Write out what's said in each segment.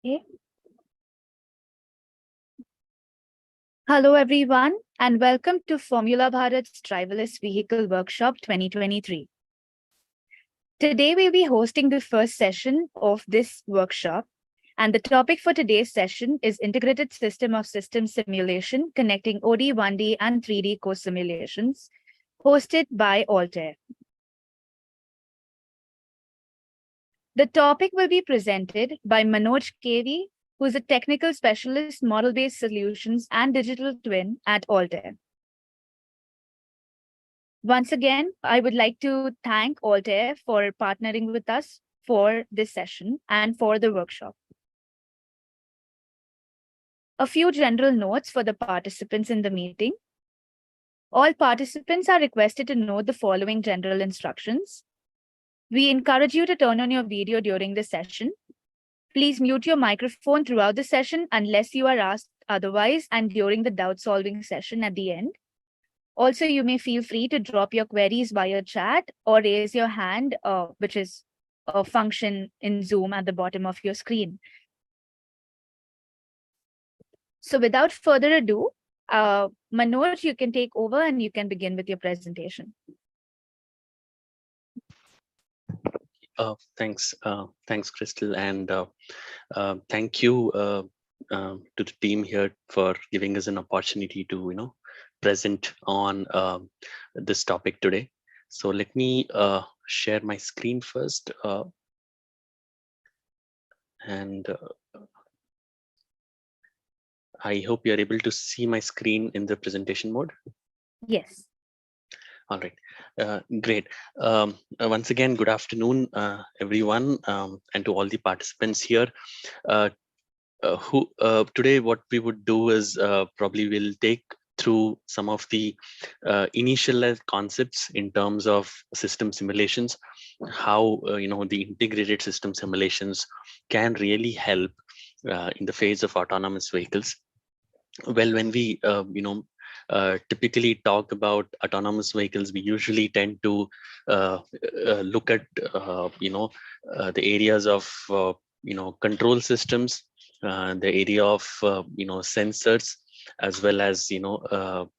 Okay. Hello, everyone, and welcome to Formula Bharat's Driverless Vehicle Workshop 2023. Today, we'll be hosting the first session of this workshop, and the topic for today's session is Integrated System of Systems Simulation Connecting OD, 1D, and 3D Course Simulations, hosted by Altair. The topic will be presented by Manoj KV, who is a technical specialist, model-based solutions, and digital twin at Altair. Once again, I would like to thank Altair for partnering with us for this session and for the workshop. A few general notes for the participants in the meeting. All participants are requested to note the following general instructions. We encourage you to turn on your video during the session. Please mute your microphone throughout the session unless you are asked otherwise and during the doubt-solving session at the end. Also, you may feel free to drop your queries via chat or raise your hand, which is a function in Zoom at the bottom of your screen. So without further ado, Manoj, you can take over and you can begin with your presentation. Thanks, Crystal, and thank you to the team here for giving us an opportunity to present on this topic today. So let me share my screen first, and I hope you're able to see my screen in the presentation mode. Yes. All right, great. Once again, good afternoon, everyone, and to all the participants here. Today what we would do is probably we'll take through some of the initial concepts in terms of system simulations, how the integrated system simulations can really help in the phase of autonomous vehicles. Well, when we typically talk about autonomous vehicles, we usually tend to look at the areas of control systems, the area of sensors, as well as the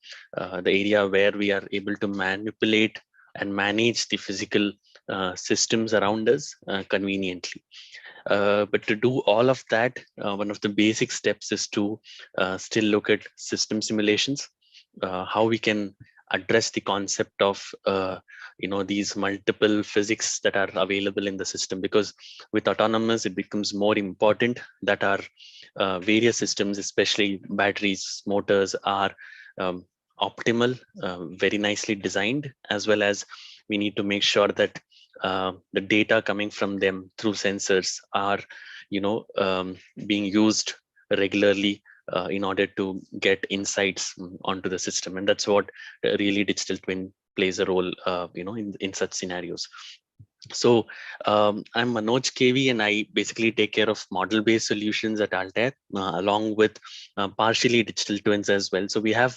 area where we are able to manipulate and manage the physical systems around us conveniently. But to do all of that, one of the basic steps is to still look at system simulations, how we can address the concept of these multiple physics that are available in the system, because with autonomous it becomes more important that our various systems, especially batteries, motors, are optimal, very nicely designed, as well as we need to make sure that the data coming from them through sensors are being used regularly in order to get insights onto the system. And that's what really digital twin plays a role in such scenarios. So I'm Manoj KV, and I basically take care of model-based solutions at Altair, along with partially digital twins as well. So we have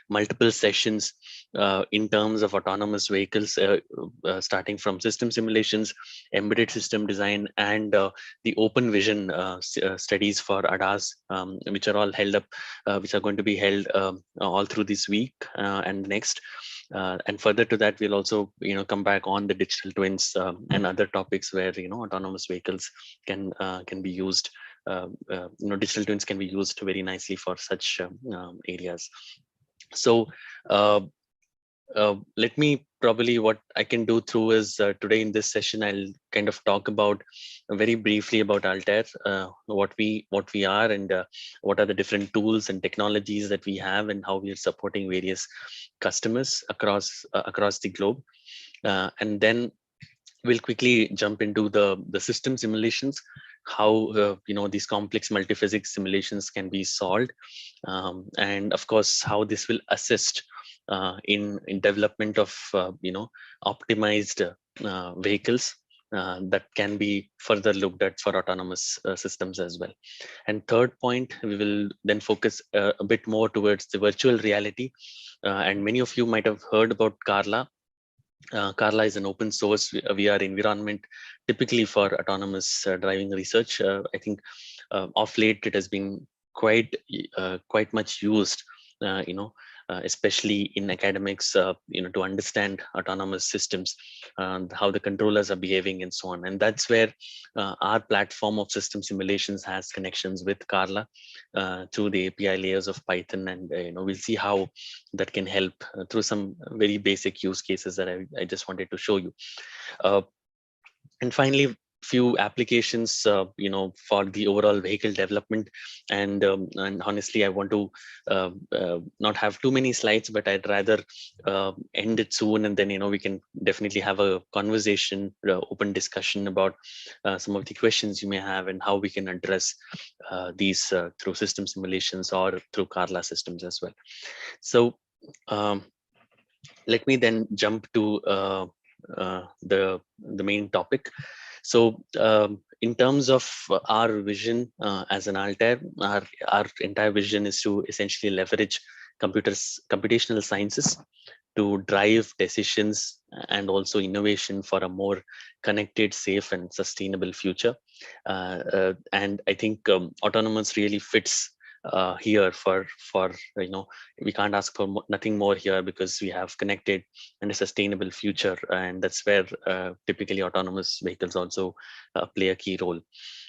multiple sessions in terms of autonomous vehicles, starting from system simulations, embedded system design, and the open vision studies for ADAS, which are all held up, which are going to be held all through this week and next. And further to that, we'll also come back on the digital twins and other topics where autonomous vehicles can be used. Digital twins can be used very nicely for such areas. So let me probably, what I can do through is today in this session, I'll kind of talk about very briefly about Altair, what we are, and what are the different tools and technologies that we have, and how we are supporting various customers across the globe. And then we'll quickly jump into the system simulations, how these complex multiphysics simulations can be solved, and of course how this will assist in development of optimized vehicles that can be further looked at for autonomous systems as well. And third point, we will then focus a bit more towards the virtual reality, and many of you might have heard about Carla. Carla is an open source VR environment typically for autonomous driving research. I think Of late it has been quite much used, especially in academics, to understand autonomous systems and how the controllers are behaving and so on. And that's where our platform of system simulations has connections with Carla through the API layers of Python. And we'll see how that can help through some very basic use cases that I just wanted to show you. Uh, and finally, few applications for the overall vehicle development. And honestly, I want to not have too many slides, but I'd rather end it soon, and then we can definitely have a conversation, open discussion about some of the questions you may have and how we can address these through system simulations or through Carla systems as well. So um, let me then jump to the main topic. So in terms of our vision as an Altair, our entire vision is to essentially leverage computational sciences to drive decisions and also innovation for a more connected, safe, and sustainable future. And I think autonomous really fits here for we can't ask for nothing more here, because we have connected and a sustainable future, and that's where typically autonomous vehicles also play a key role.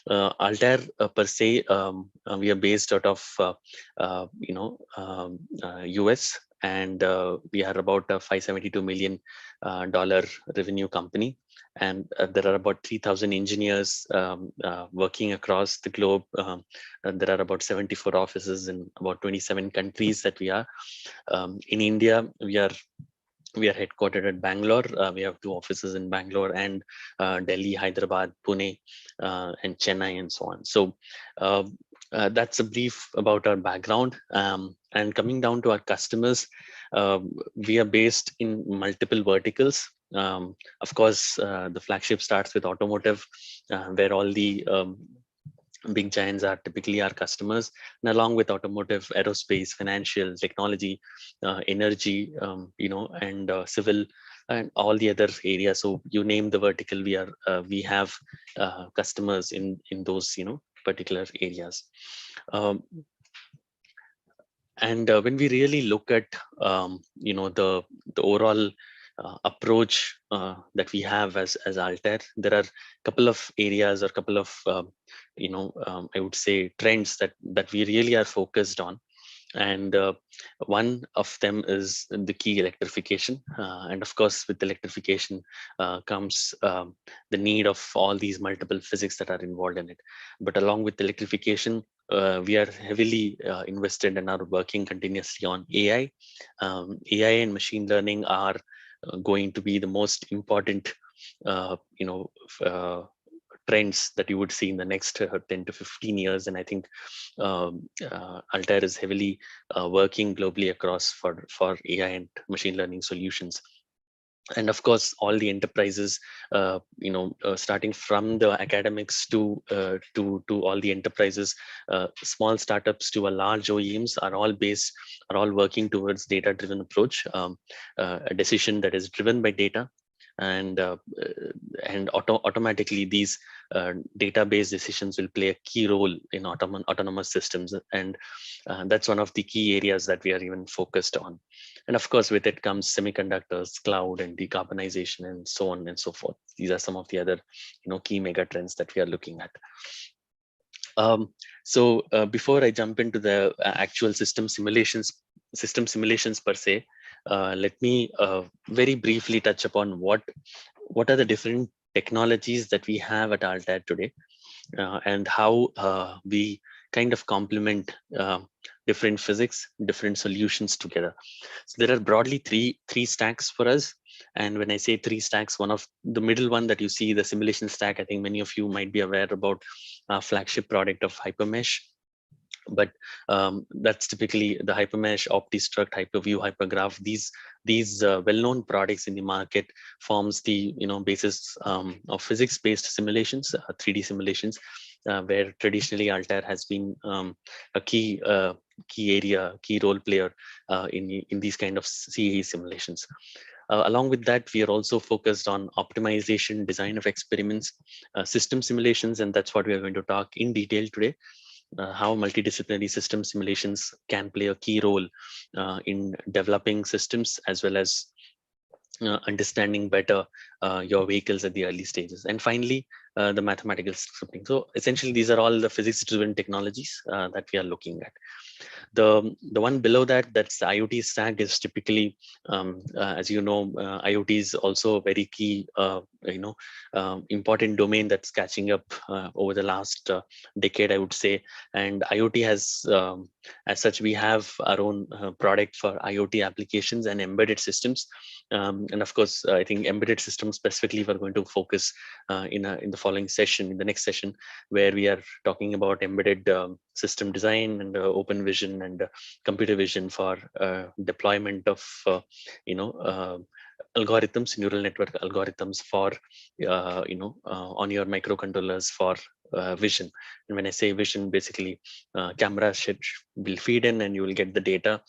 Altair per se, we are based out of US, and we are about a $572 million dollar revenue company, and there are about 3,000 engineers working across the globe. There are about 74 offices in about 27 countries that we are. In India, we are headquartered at Bangalore. We have two offices in Bangalore and Delhi, Hyderabad, Pune, and Chennai, and so on. So that's a brief about our background. And coming down to our customers, we are based in multiple verticals. Of course, the flagship starts with automotive, where all the big giants are typically our customers, and along with automotive, aerospace, financial, technology, energy, and civil, and all the other areas. So you name the vertical, we have customers in those particular areas. And when we really look at the overall approach that we have as Altair, there are a couple of areas or couple of I would say trends that we really are focused on. And one of them is the key electrification. And of course, with electrification comes the need of all these multiple physics that are involved in it. But along with electrification, we are heavily invested and are working continuously on AI. AI and machine learning are going to be the most important, trends that you would see in the next 10 to 15 years. And I think Altair is heavily working globally across for AI and machine learning solutions. And of course, all the enterprises, starting from the academics to all the enterprises, small startups to a large OEMs, are all working towards data-driven approach, a decision that is driven by data, and automatically these database decisions will play a key role in autonomous systems. And that's one of the key areas that we are even focused on. And of course, with it comes semiconductors, cloud, and decarbonization, and so on and so forth. These are some of the other key mega trends that we are looking at. So before I jump into the actual system simulations per se, let me very briefly touch upon what are the different technologies that we have at Altair today, and how we kind of complement different physics, different solutions together. So there are broadly three stacks for us. And when I say three stacks, one of the middle one that you see, the simulation stack, I think many of you might be aware about our flagship product of Hypermesh. But that's typically the Hypermesh, OptiStruct, Hyperview, Hypergraph. These well-known products in the market forms the basis of physics-based simulations, 3D simulations, where traditionally Altair has been a key role player in these kind of CAE simulations. Along with that, we are also focused on optimization, design of experiments, system simulations, and that's what we are going to talk in detail today. How multidisciplinary system simulations can play a key role in developing systems, as well as understanding better your vehicles at the early stages. And finally, the mathematical scripting. So essentially, these are all the physics-driven technologies that we are looking at. The one below that, that's the IoT stack, is typically, as you know, IoT is also a very key, important domain that's catching up over the last decade, I would say. And IoT has, as such, we have our own product for IoT applications and embedded systems. And of course, I think embedded systems specifically, we're going to focus in the following session, in the next session, where we are talking about embedded system design and open vision and computer vision for deployment of algorithms, neural network algorithms for on your microcontrollers for vision. And when I say vision, basically camera will feed in and you will get the data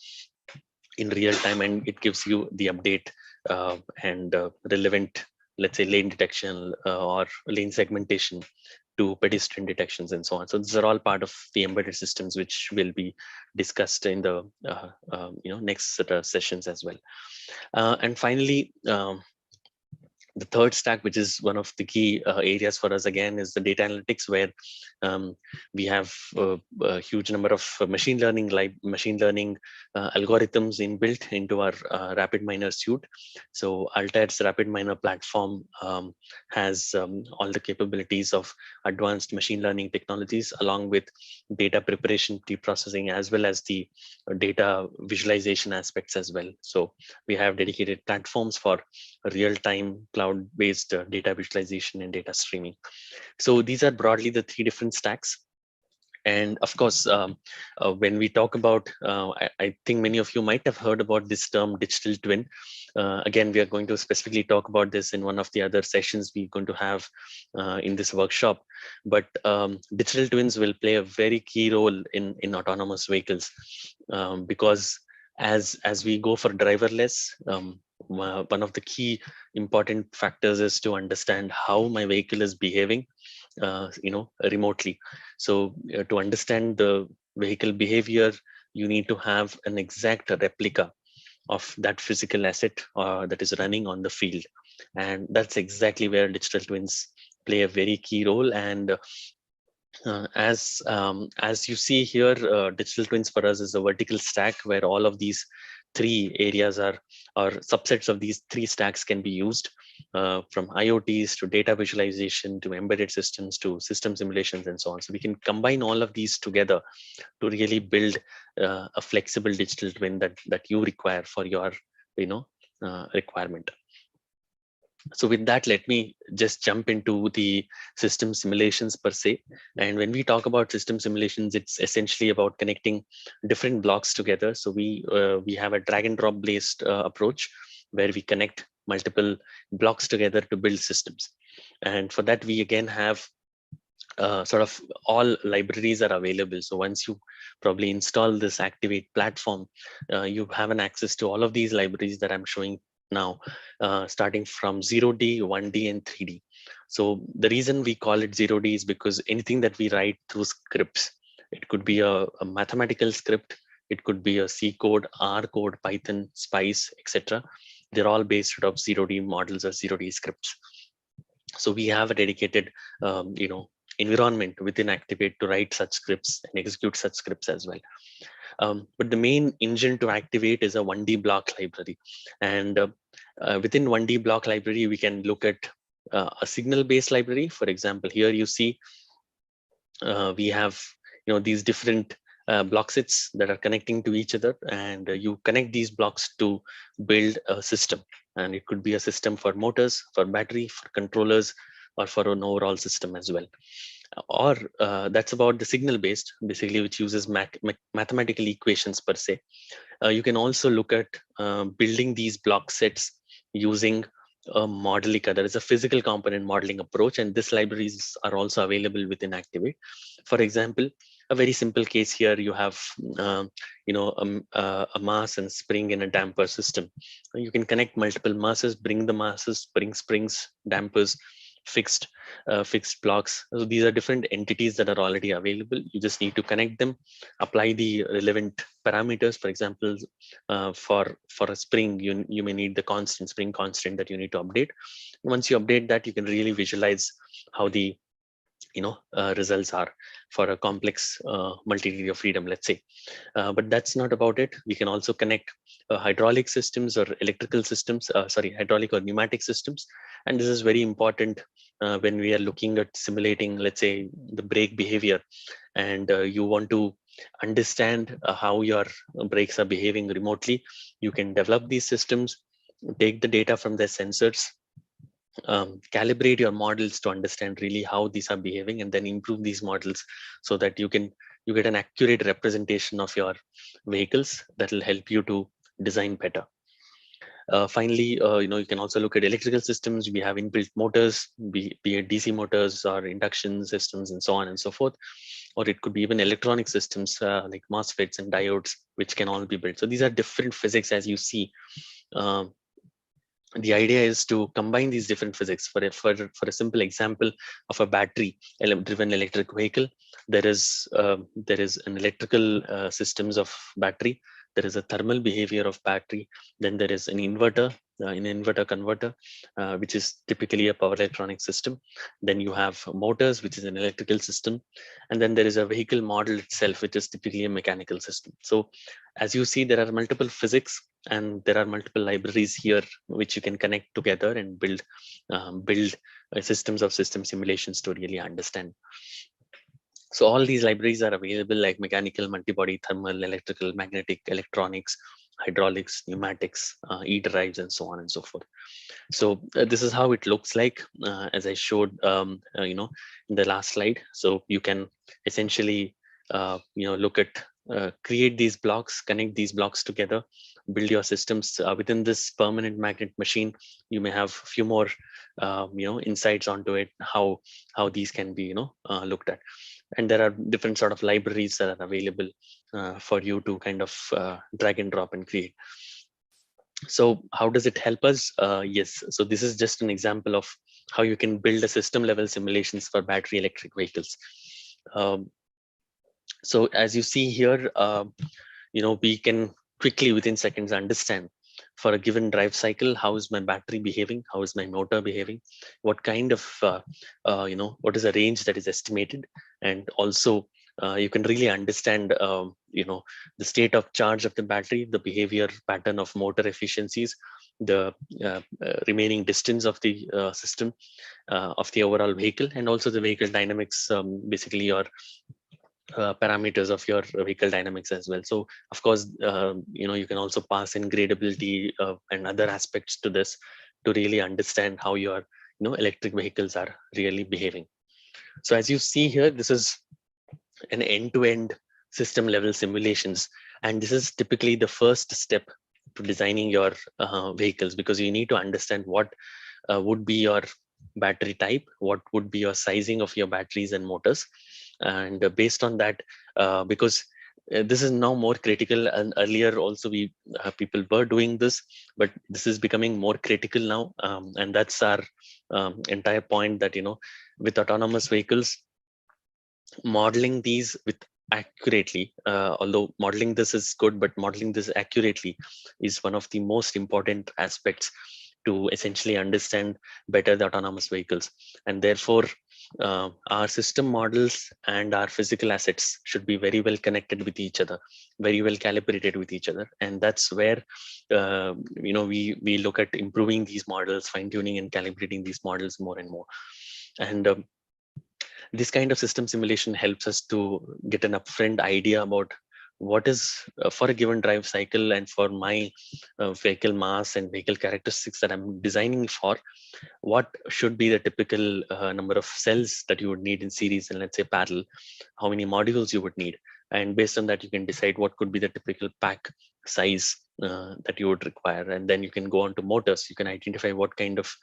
in real time, and it gives you the update and relevant, let's say, lane detection or lane segmentation to pedestrian detections and so on. So these are all part of the embedded systems, which will be discussed in the next set of sessions as well. And finally, the third stack, which is one of the key areas for us again, is the data analytics, where we have a huge number of machine learning algorithms inbuilt into our RapidMiner suite. So Altair's RapidMiner platform has all the capabilities of advanced machine learning technologies, along with data preparation, pre-processing, as well as the data visualization aspects as well. So we have dedicated platforms for real-time cloud-based data visualization and data streaming. So these are broadly the three different stacks. And of course, when we talk about, I think many of you might have heard about this term digital twin. Again, we are going to specifically talk about this in one of the other sessions we're going to have in this workshop. But digital twins will play a very key role in autonomous vehicles, because as we go for driverless, one of the key important factors is to understand how my vehicle is behaving remotely. So to understand the vehicle behavior, you need to have an exact replica of that physical asset that is running on the field. And that's exactly where digital twins play a very key role. And as you see here, digital twins for us is a vertical stack where all of these three areas or subsets of these three stacks can be used, from IoTs to data visualization to embedded systems to system simulations and so on. So we can combine all of these together to really build a flexible digital twin that you require for your requirement. So with that, let me just jump into the system simulations per se. And when we talk about system simulations, it's essentially about connecting different blocks together. So we have a drag and drop based approach where we connect multiple blocks together to build systems. And for that, we again have sort of all libraries are available. So once you probably install this Activate platform, you have an access to all of these libraries that I'm showing now, starting from 0D, 1D, and 3D. So the reason we call it 0D is because anything that we write through scripts, it could be a mathematical script, it could be a C code, R code, Python, Spice, etc. They're all based out of 0D models or 0D scripts. So we have a dedicated, environment within Activate to write such scripts and execute such scripts as well. But the main engine to Activate is a 1D block library. And within 1D block library, we can look at a signal-based library. For example, here you see we have these different block sets that are connecting to each other, and you connect these blocks to build a system. And it could be a system for motors, for battery, for controllers, or for an overall system as well. Or that's about the signal based, basically, which uses mathematical equations per se. You can also look at building these block sets using a Modelica. There is a physical component modeling approach, and these libraries are also available within Activate. For example, A very simple case here, you have a mass and spring in a damper system. You can connect multiple masses, bring the masses, bring springs, dampers, fixed fixed blocks. So these are different entities that are already available. You just need to connect them, apply the relevant parameters. For example, for a spring, you may need the constant spring constant that you need to update. Once you update that, you can really visualize how the results are for a complex multi-degree of freedom, let's say. But that's not about it. We can also connect hydraulic systems or electrical systems, hydraulic or pneumatic systems. And this is very important when we are looking at simulating, let's say, the brake behavior, and you want to understand how your brakes are behaving remotely. You can develop these systems, take the data from the sensors, calibrate your models to understand really how these are behaving, and then improve these models so that you get an accurate representation of your vehicles that will help you to design better. Finally, you can also look at electrical systems. We have inbuilt motors, be it DC motors or induction systems and so on and so forth. Or it could be even electronic systems like MOSFETs and diodes, which can all be built. So these are different physics, as you see. The idea is to combine these different physics. For a simple example of a battery driven electric vehicle, there is an electrical systems of battery, there is a thermal behavior of battery, then there is an inverter converter, which is typically a power electronic system, then you have motors, which is an electrical system, and then there is a vehicle model itself, which is typically a mechanical system. So as you see, there are multiple physics and there are multiple libraries here which you can connect together and build systems of system simulations to really understand. So all these libraries are available, like mechanical, multibody, thermal, electrical, magnetic, electronics, hydraulics, pneumatics, e-drives, and so on and so forth. So this is how it looks like, as I showed in the last slide. So you can essentially look at create these blocks, connect these blocks together, build your systems within this permanent magnet machine. You may have a few more insights onto it, how these can be looked at. And there are different sort of libraries that are available for you to kind of drag and drop and create. So how does it help us? Yes, so this is just an example of how you can build a system level simulations for battery electric vehicles. So as you see here, we can quickly within seconds understand for a given drive cycle, how is my battery behaving, how is my motor behaving, what kind of what is the range that is estimated, and also you can really understand the state of charge of the battery, the behavior pattern of motor efficiencies, the remaining distance of the system of the overall vehicle, and also the vehicle dynamics, basically your parameters of your vehicle dynamics as well. So of course, you can also pass in gradability and other aspects to this to really understand how your electric vehicles are really behaving. So as you see here, this is an end-to-end system level simulations, and this is typically the first step to designing your vehicles, because you need to understand what would be your battery type, what would be your sizing of your batteries and motors, and based on that, because this is now more critical, and earlier also we people were doing this, but this is becoming more critical now, and that's our entire point, that with autonomous vehicles, modeling these with accurately, although modeling this is good, but modeling this accurately is one of the most important aspects to essentially understand better the autonomous vehicles. And therefore our system models and our physical assets should be very well connected with each other, very well calibrated with each other. And that's where we look at improving these models, fine-tuning and calibrating these models more and more. And this kind of system simulation helps us to get an upfront idea about what is for a given drive cycle and for my vehicle mass and vehicle characteristics that I'm designing for, what should be the typical number of cells that you would need in series and let's say parallel, how many modules you would need. And based on that, you can decide what could be the typical pack size that you would require. And then you can go on to motors. You can identify what kind of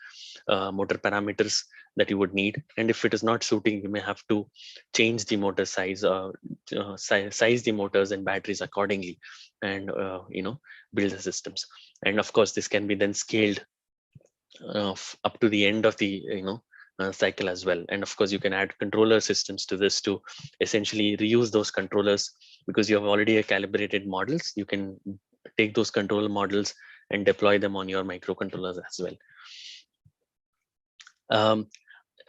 motor parameters that you would need. And if it is not suiting, you may have to change the motor size, size the motors and batteries accordingly, and build the systems. And of course, this can be then scaled up to the end of the cycle as well. And of course, you can add controller systems to this to essentially reuse those controllers, because you have already calibrated models. You can take those controller models and deploy them on your microcontrollers as well.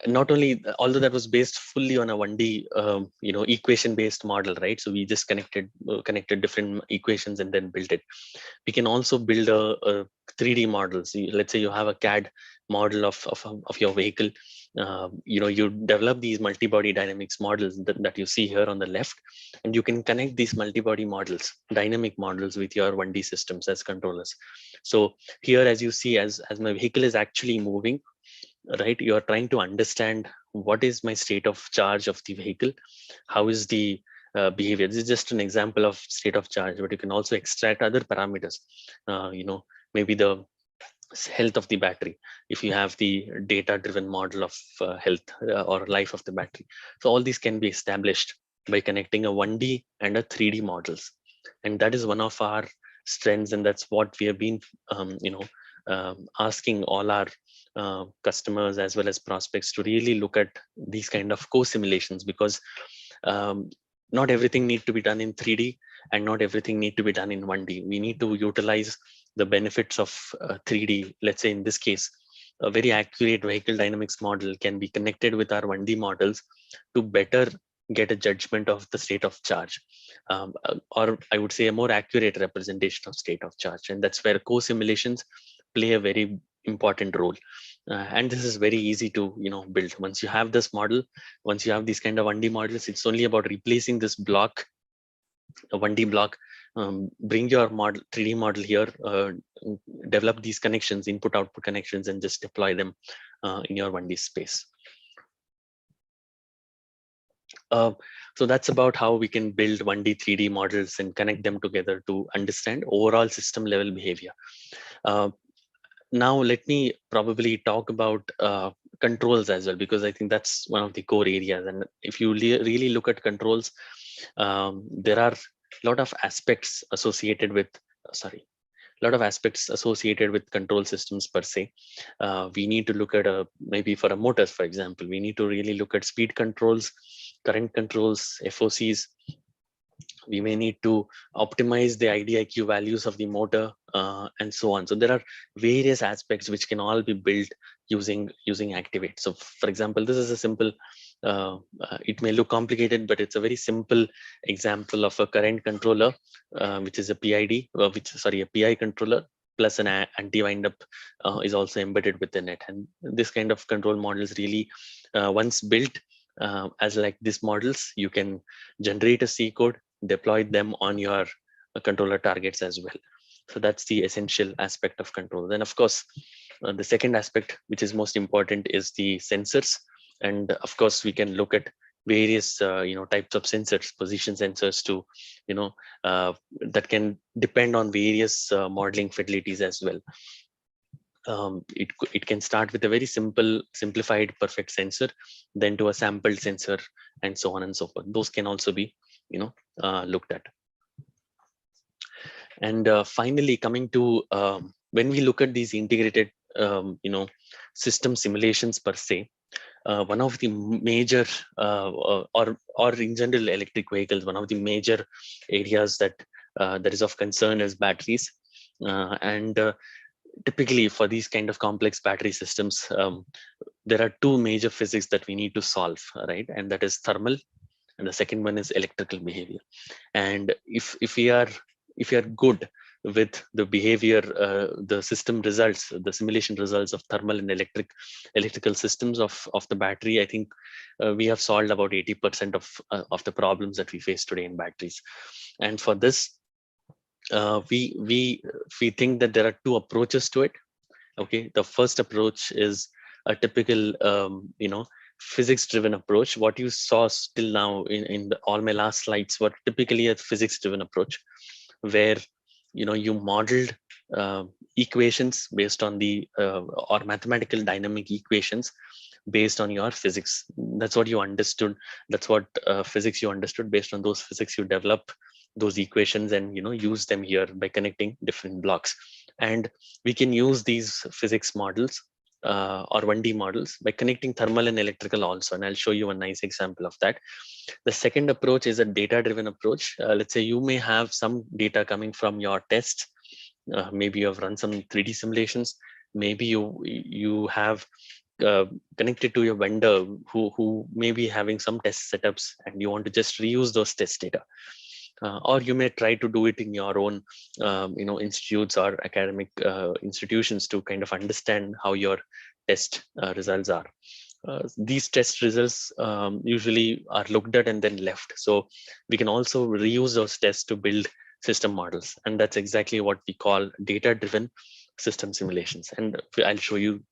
Not only, although that was based fully on a 1D equation based model, right? So we just connected different equations and then built it. We can also build a 3D models. Let's say you have a CAD model of your vehicle. You develop these multi-body dynamics models that you see here on the left, and you can connect these multi-body models, dynamic models, with your 1D systems as controllers. So here, as you see, as my vehicle is actually moving, right, you are trying to understand what is my state of charge of the vehicle, how is the behavior. This is just an example of state of charge, but you can also extract other parameters. Maybe the health of the battery, if you have the data driven model of health or life of the battery. So all these can be established by connecting a 1D and a 3D models. And that is one of our strengths, and that's what we have been asking all our customers as well as prospects to really look at these kind of co-simulations, because not everything need to be done in 3D and not everything need to be done in 1D. We need to utilize the benefits of 3D. Let's say in this case, a very accurate vehicle dynamics model can be connected with our 1D models to better get a judgment of the state of charge, or I would say a more accurate representation of state of charge. And that's where co-simulations play a very important role. And this is very easy to build. Once you have this model, once you have these kind of 1D models, it's only about replacing this block, a 1D block, bring your model 3D model here, develop these connections, input output connections, and just deploy them in your 1D space. So that's about how we can build 1D 3D models and connect them together to understand overall system level behavior. Now let me probably talk about controls as well, because I think that's one of the core areas. And if you really look at controls, there are a lot of aspects associated with control systems per se. We need to look at maybe for a motors, for example, we need to really look at speed controls, current controls, FOCs. We may need to optimize the IDIQ values of the motor, and so on. So there are various aspects which can all be built using Activate. So for example, this is a simple, it may look complicated, but it's a very simple example of a current controller, which is a PID, a PI controller, plus an anti-wind-up is also embedded within it. And this kind of control models really, once built as like these models, you can generate a C code, deploy them on your controller targets as well. So that's the essential aspect of control. Then of course, the second aspect, which is most important, is the sensors. And of course, we can look at various types of sensors, position sensors to that can depend on various modeling fidelities as well. It can start with a very simplified perfect sensor, then to a sampled sensor, and so on and so forth. Those can also be looked at. And finally, coming to when we look at these integrated system simulations per se, one of the major or in general electric vehicles, one of the major areas that is of concern is batteries. And typically for these kind of complex battery systems, there are two major physics that we need to solve, right? And that is thermal, and the second one is electrical behavior. And if we are good with the behavior, the system results, the simulation results of thermal and electrical systems of the battery, I think we have solved about 80% of the problems that we face today in batteries. And for this, we think that there are two approaches to it. Okay, the first approach is a typical physics driven approach. What you saw till now in all my last slides were typically a physics driven approach, where you modeled equations based on the or mathematical dynamic equations based on your physics. That's what you understood. That's what physics you understood. Based on those physics, you develop those equations and use them here by connecting different blocks. And we can use these physics models or 1D models by connecting thermal and electrical also. And I'll show you a nice example of that. The second approach is a data-driven approach. Let's say you may have some data coming from your tests. Maybe you have run some 3D simulations. Maybe you have connected to your vendor who may be having some test setups, and you want to just reuse those test data. Or you may try to do it in your own institutes or academic institutions to kind of understand how your test results are. These test results usually are looked at and then left. So we can also reuse those tests to build system models. And that's exactly what we call data-driven system simulations. And I'll show you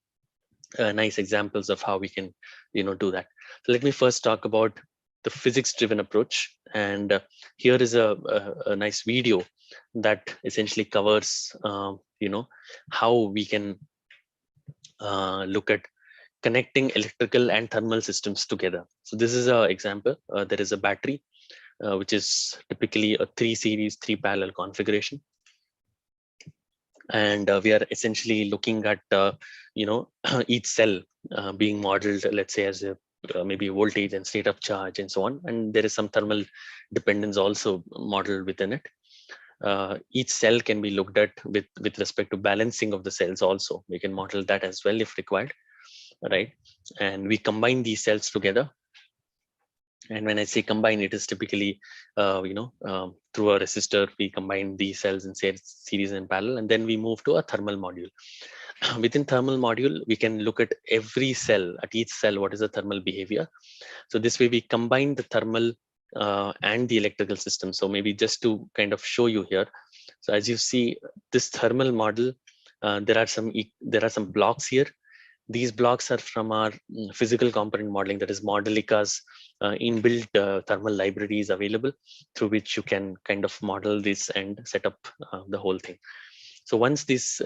nice examples of how we can do that. So let me first talk about the physics-driven approach. And here is a nice video that essentially covers how we can look at connecting electrical and thermal systems together. So this is an example. There is a battery, which is typically a 3 series, 3 parallel configuration. And we are essentially looking at, each cell being modeled, let's say, as a maybe voltage and state of charge and so on. And there is some thermal dependence also modeled within it. Each cell can be looked at with respect to balancing of the cells also. We can model that as well if required, right? And we combine these cells together. And when I say combine, it is typically, through a resistor, we combine these cells in series and parallel, and then we move to a thermal module. Within thermal module, we can look at every cell, at each cell, what is the thermal behavior. So this way we combine the thermal and the electrical system. So maybe just to kind of show you here. So as you see, this thermal model, there are some blocks here. These blocks are from our physical component modeling, that is Modelica's inbuilt thermal libraries available, through which you can kind of model this and set up the whole thing. So once this,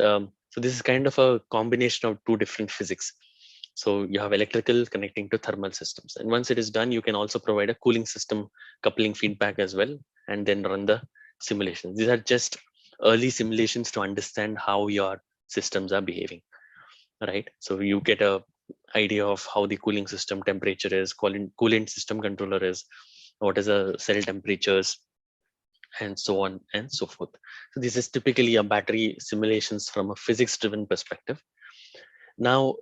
so this is kind of a combination of two different physics. So you have electrical connecting to thermal systems. And once it is done, you can also provide a cooling system coupling feedback as well, and then run the simulations. These are just early simulations to understand how your systems are behaving. Right, so you get a idea of how the cooling system temperature is, coolant system controller is, what is the cell temperatures, and so on and so forth. So this is typically a battery simulations from a physics-driven perspective. Now,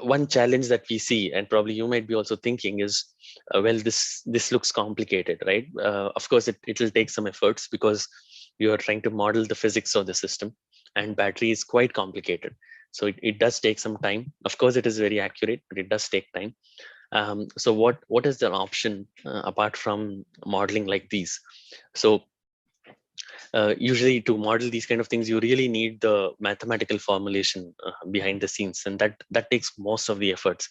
one challenge that we see, and probably you might be also thinking, is well, this looks complicated, right? Of course, it will take some efforts because you are trying to model the physics of the system, and battery is quite complicated. So it does take some time. Of course, it is very accurate, but it does take time. So what is the option apart from modeling like these? So usually to model these kind of things, you really need the mathematical formulation behind the scenes, and that takes most of the efforts.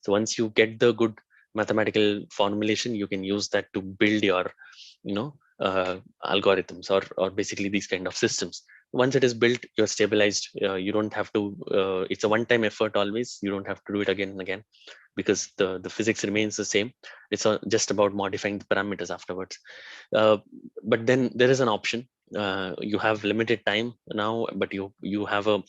So once you get the good mathematical formulation, you can use that to build your algorithms or basically these kind of systems. Once it is built, you're stabilized. You don't have to, it's a one-time effort always. You don't have to do it again and again, because the physics remains the same. It's just about modifying the parameters afterwards. But then there is an option. You have limited time now, but you have a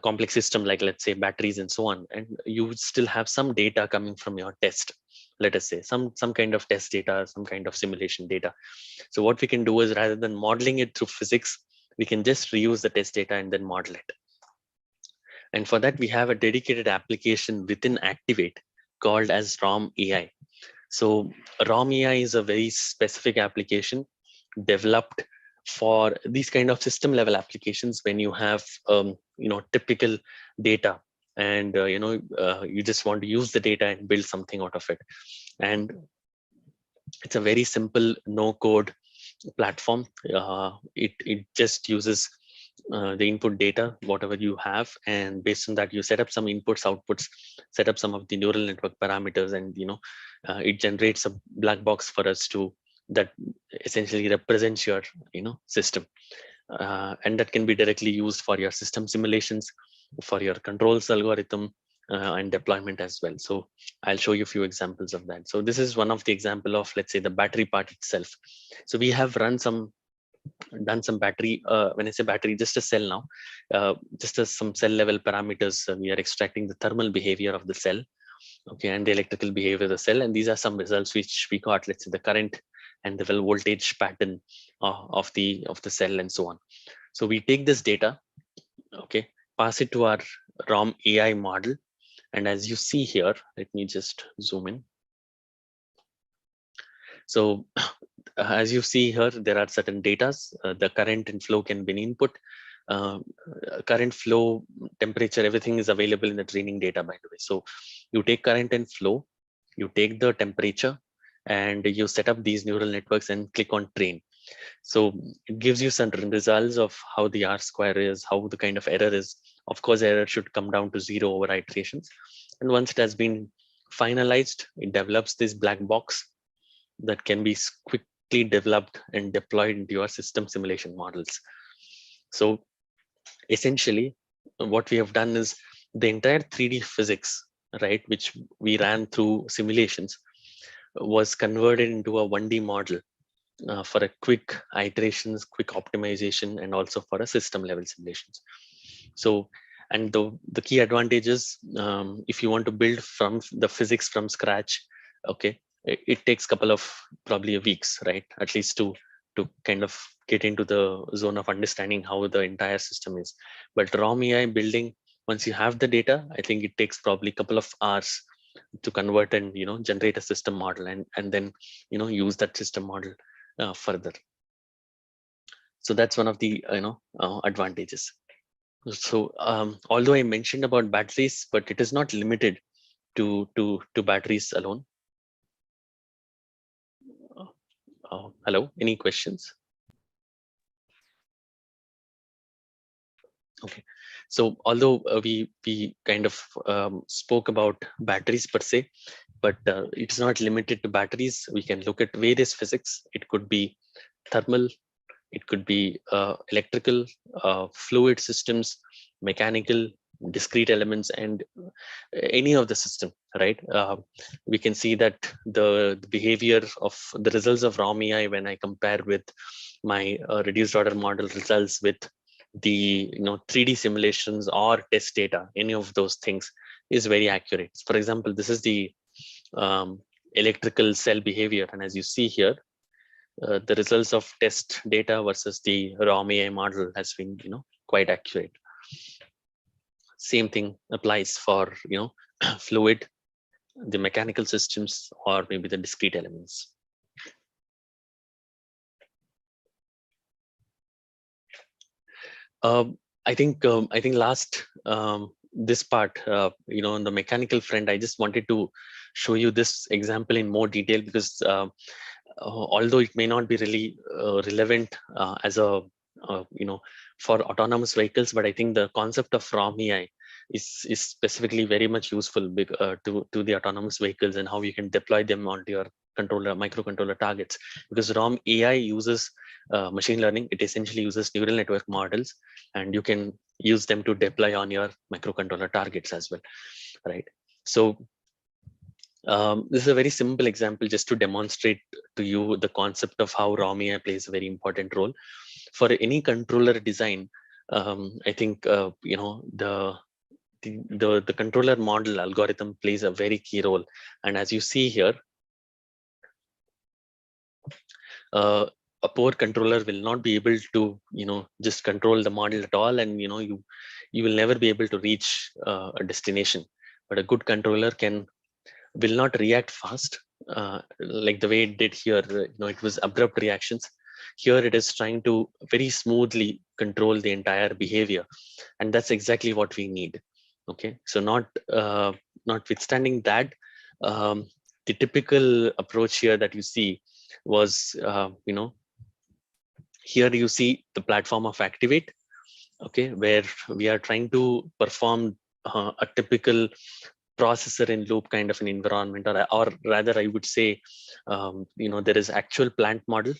complex system, like let's say batteries and so on, and you still have some data coming from your test. Let us say some kind of test data, some kind of simulation data. So what we can do is, rather than modeling it through physics, we can just reuse the test data and then model it. And for that, we have a dedicated application within Activate called as ROM AI. So ROM AI is a very specific application developed for these kind of system level applications, when you have typical data, and you just want to use the data and build something out of it. And it's a very simple no code platform. It just uses the input data, whatever you have, and based on that, you set up some inputs, outputs, set up some of the neural network parameters, and it generates a black box for us to that essentially represents your system, and that can be directly used for your system simulations, for your controls algorithm, and deployment as well. So I'll show you a few examples of that. So this is one of the example of, let's say, the battery part itself. So we have done some battery, when I say battery, just a cell now, just as some cell level parameters, we are extracting the thermal behavior of the cell, okay, and the electrical behavior of the cell, and these are some results which we got, let's say the current and the voltage pattern of the cell and so on. So we take this data, okay, pass it to our ROM AI model, and as you see here, let me just zoom in. So as you see here, there are certain datas. The current and flow can be an input. Current, flow, temperature, everything is available in the training data, by the way. So you take current and flow, you take the temperature, and you set up these neural networks and click on train. So it gives you some results of how the R square is, how the kind of error is. Of course, error should come down to 0 over iterations. And once it has been finalized, it develops this black box that can be quickly developed and deployed into your system simulation models. So essentially, what we have done is the entire 3D physics, right, which we ran through simulations, was converted into a 1D model for a quick iterations, quick optimization, and also for a system level simulations. So, and the key advantage is, if you want to build from the physics from scratch, okay, it takes a couple of probably weeks, right, at least to kind of get into the zone of understanding how the entire system is. But ROM AI building, once you have the data, I think it takes probably a couple of hours to convert and generate a system model, and then use that system model further. So that's one of the advantages. So although I mentioned about batteries, but it is not limited to batteries alone. Hello, any questions? Okay, so although we kind of spoke about batteries per se, but it's not limited to batteries. We can look at various physics. It could be thermal, it could be electrical, fluid systems, mechanical, discrete elements, and any of the system, right? We can see that the behavior of the results of ROM AI, when I compare with my reduced order model results with the 3D simulations or test data, any of those things is very accurate. For example, this is the electrical cell behavior, and as you see here, the results of test data versus the ROM AI model has been quite accurate. Same thing applies for fluid, the mechanical systems, or maybe the discrete elements. I think last this part, on the mechanical front, I just wanted to show you this example in more detail, because although it may not be really relevant as a for autonomous vehicles, but I think the concept of ROM AI is specifically very much useful to the autonomous vehicles, and how you can deploy them onto your microcontroller targets. Because ROM AI uses machine learning. It essentially uses neural network models, and you can use them to deploy on your microcontroller targets as well, right? So this is a very simple example just to demonstrate to you the concept of how ROM AI plays a very important role for any controller design. I think the controller model algorithm plays a very key role, and as you see here, a poor controller will not be able to just control the model at all, and you will never be able to reach a destination. But a good controller will not react fast like the way it did here. It was abrupt reactions. Here it is trying to very smoothly control the entire behavior, and that's exactly what we need. Okay, so notwithstanding that, the typical approach here that you see was here you see the platform of Activate, okay, where we are trying to perform a typical processor in loop kind of an environment, or rather I would say there is actual plant model,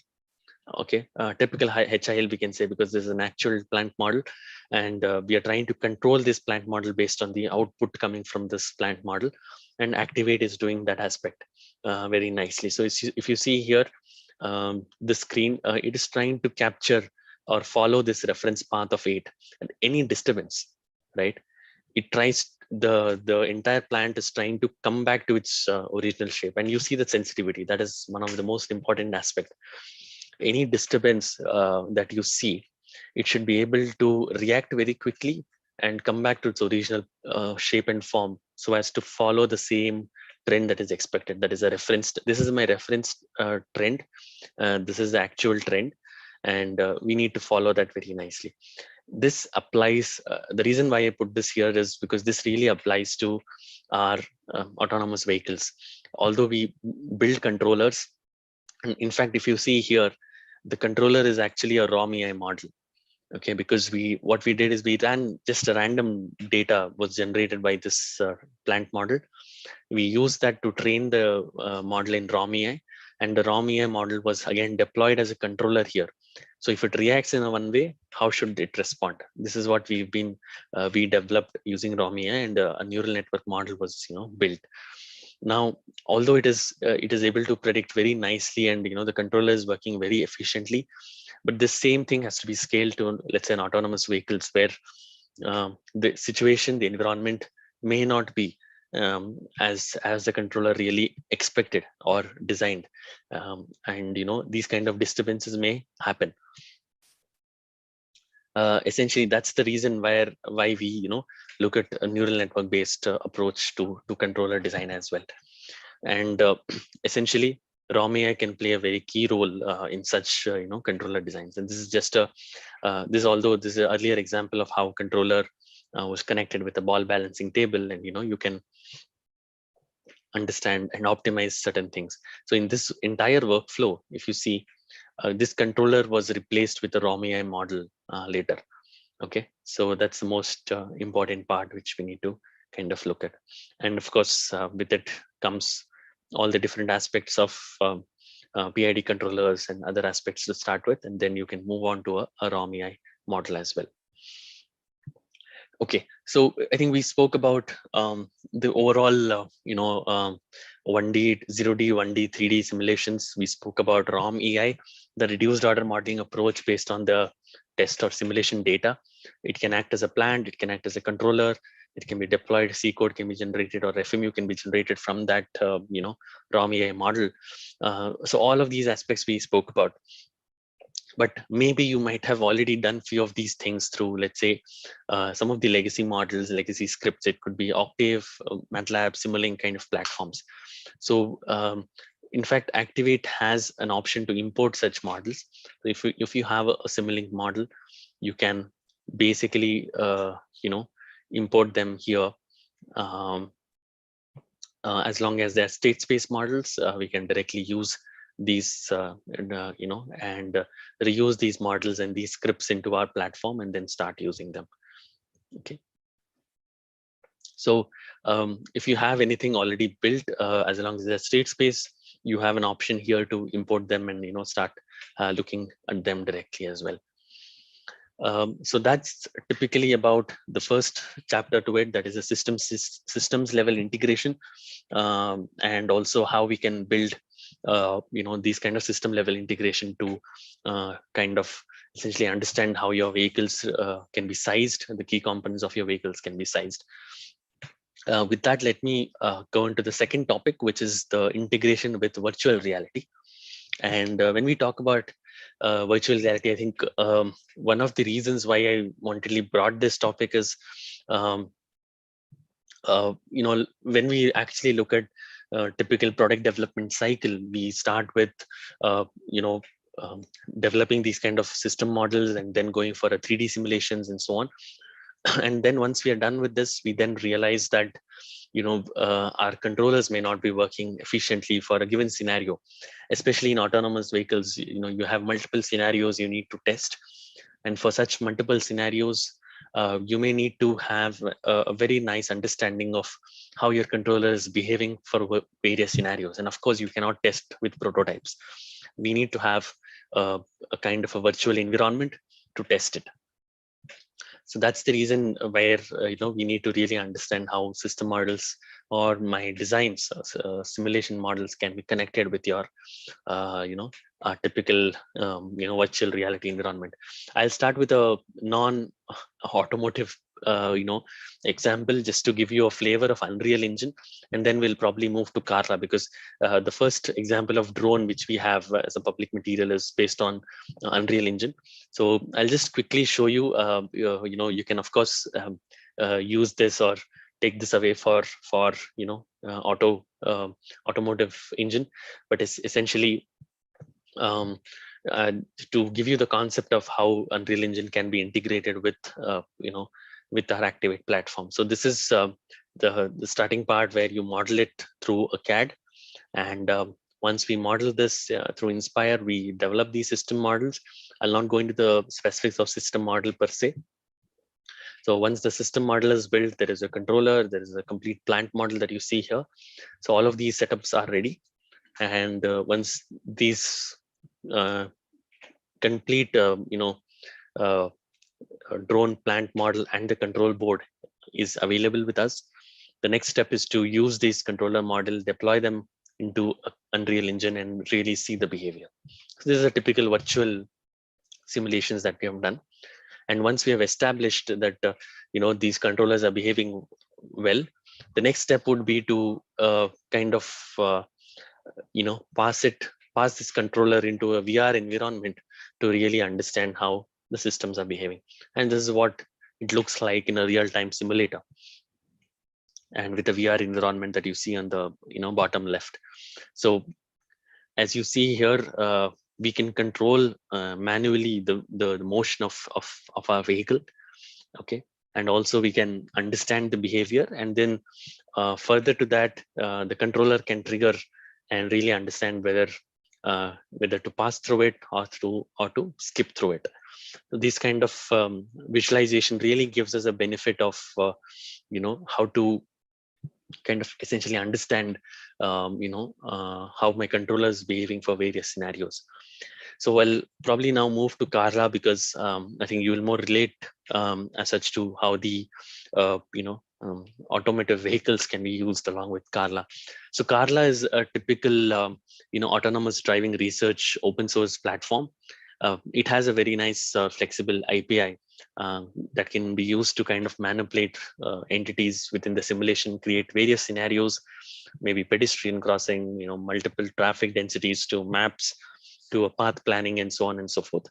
okay, typical HIL we can say, because this is an actual plant model, and we are trying to control this plant model based on the output coming from this plant model, and Activate is doing that aspect very nicely. So if you see here, the screen, it is trying to capture or follow this reference path of 8, and any disturbance, right? It tries, the entire plant is trying to come back to its original shape, and you see the sensitivity. That is one of the most important aspect. Any disturbance that you see, it should be able to react very quickly and come back to its original shape and form, so as to follow the same trend that is expected. That is a reference. This is my reference trend. This is the actual trend, and we need to follow that very nicely. This applies, the reason why I put this here is because this really applies to our autonomous vehicles. Although we build controllers, and in fact, if you see here, the controller is actually a ROM AI model. Okay, because what we did is we ran just a random data was generated by this plant model. We used that to train the model in ROM AI, and the ROM AI model was again deployed as a controller here. So if it reacts in a one way, how should it respond? This is what we developed using ROM AI, and a neural network model was built. Now, although it is able to predict very nicely, and the controller is working very efficiently, but the same thing has to be scaled to, let's say, an autonomous vehicles, where the situation, the environment may not be as the controller really expected or designed, and these kind of disturbances may happen. Essentially, that's the reason why we look at a neural network based approach to controller design as well. And essentially, ROM AI can play a very key role in such controller designs. And this is just a although this is an earlier example of how controller was connected with a ball balancing table, and you can understand and optimize certain things. So in this entire workflow, if you see, this controller was replaced with a ROM AI model later. Okay, so that's the most important part which we need to kind of look at. And of course, with it comes all the different aspects of PID controllers and other aspects to start with, and then you can move on to a ROM AI model as well. Okay, so I think we spoke about the overall, 1D, 0D, 1D, 3D simulations. We spoke about ROM AI, the reduced order modeling approach based on the test or simulation data. It can act as a plant, it can act as a controller, it can be deployed, C code can be generated, or FMU can be generated from that, ROM AI model. So all of these aspects we spoke about. But maybe you might have already done few of these things through, let's say, some of the legacy models, legacy scripts. It could be Octave, MATLAB, Simulink kind of platforms. So in fact, Activate has an option to import such models. So if you have a Simulink model, you can basically import them here. As long as they're state space models, we can directly use these and reuse these models and these scripts into our platform, and then start using them. Okay, so if you have anything already built, as long as they're state space, you have an option here to import them and start looking at them directly as well. So that's typically about the first chapter to it, that is a systems level integration, and also how we can build these kind of system level integration to kind of essentially understand how your vehicles can be sized, and the key components of your vehicles can be sized. With that, let me go into the second topic, which is the integration with virtual reality. And when we talk about virtual reality, I think one of the reasons why I wanted brought this topic is, when we actually look at typical product development cycle, we start with developing these kind of system models, and then going for a 3D simulations and so on. And then once we are done with this, we then realize that our controllers may not be working efficiently for a given scenario, especially in autonomous vehicles. You have multiple scenarios you need to test, and for such multiple scenarios, you may need to have a very nice understanding of how your controller is behaving for various scenarios. And of course, you cannot test with prototypes. We need to have a kind of a virtual environment to test it. So that's the reason where we need to really understand how system models or my designs, simulation models can be connected with your typical virtual reality environment. I'll start with a non-automotive example, just to give you a flavor of Unreal Engine, and then we'll probably move to Carla, because the first example of drone which we have as a public material is based on Unreal Engine. So I'll just quickly show you. You can of course use this or take this away for automotive engine, but it's essentially um, uh, to give you the concept of how Unreal Engine can be integrated with with our Activate platform. So this is the starting part where you model it through a CAD, and once we model this through Inspire, we develop these system models. I'll not go into the specifics of system model per se. So once the system model is built, there is a controller, there is a complete plant model that you see here. So all of these setups are ready. And once these complete, uh, drone plant model and the control board is available with us, the next step is to use this controller model, deploy them into Unreal Engine, and really see the behavior. So this is a typical virtual simulations that we have done. And once we have established that these controllers are behaving well, the next step would be to kind of pass this controller into a VR environment to really understand how the systems are behaving. And this is what it looks like in a real-time simulator, and with a VR environment that you see on the bottom left. So as you see here, we can control manually the motion of our vehicle. Okay. And also we can understand the behavior, and then further to that, the controller can trigger and really understand whether to pass through it or to skip through it. So this kind of visualization really gives us a benefit of how to kind of essentially understand how my controller is behaving for various scenarios. So I'll probably now move to Carla, because I think you will more relate as such to how the automotive vehicles can be used along with Carla. So Carla is a typical autonomous driving research open source platform. It has a very nice flexible API that can be used to kind of manipulate entities within the simulation, create various scenarios, maybe pedestrian crossing, multiple traffic densities, to maps, to a path planning, and so on and so forth.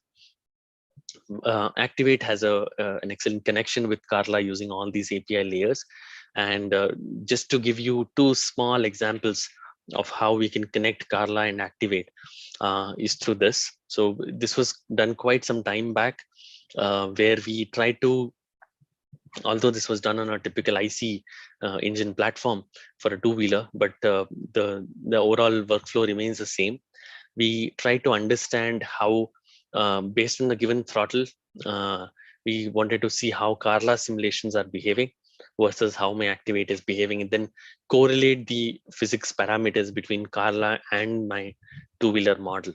Activate has an excellent connection with Carla using all these API layers. And just to give you two small examples of how we can connect Carla and Activate is through this. So this was done quite some time back, where we tried to, although this was done on a typical IC engine platform for a two-wheeler, but the overall workflow remains the same. We try to understand how, based on the given throttle, we wanted to see how Carla simulations are behaving versus how my Activate is behaving, and then correlate the physics parameters between Carla and my two-wheeler model,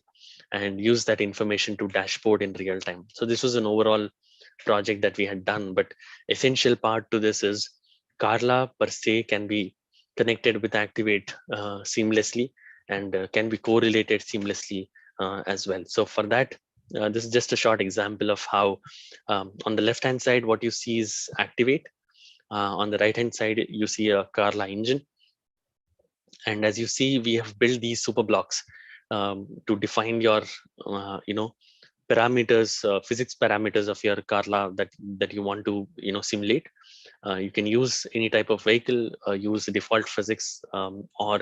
and use that information to dashboard in real time. So this was an overall project that we had done, but essential part to this is Carla per se can be connected with Activate seamlessly, and can be correlated seamlessly as well. So for that, this is just a short example of how on the left hand side what you see is Activate, on the right hand side you see a Carla engine, and as you see we have built these super blocks to define your parameters, physics parameters of your Carla that you want to simulate. You can use any type of vehicle, use the default physics, or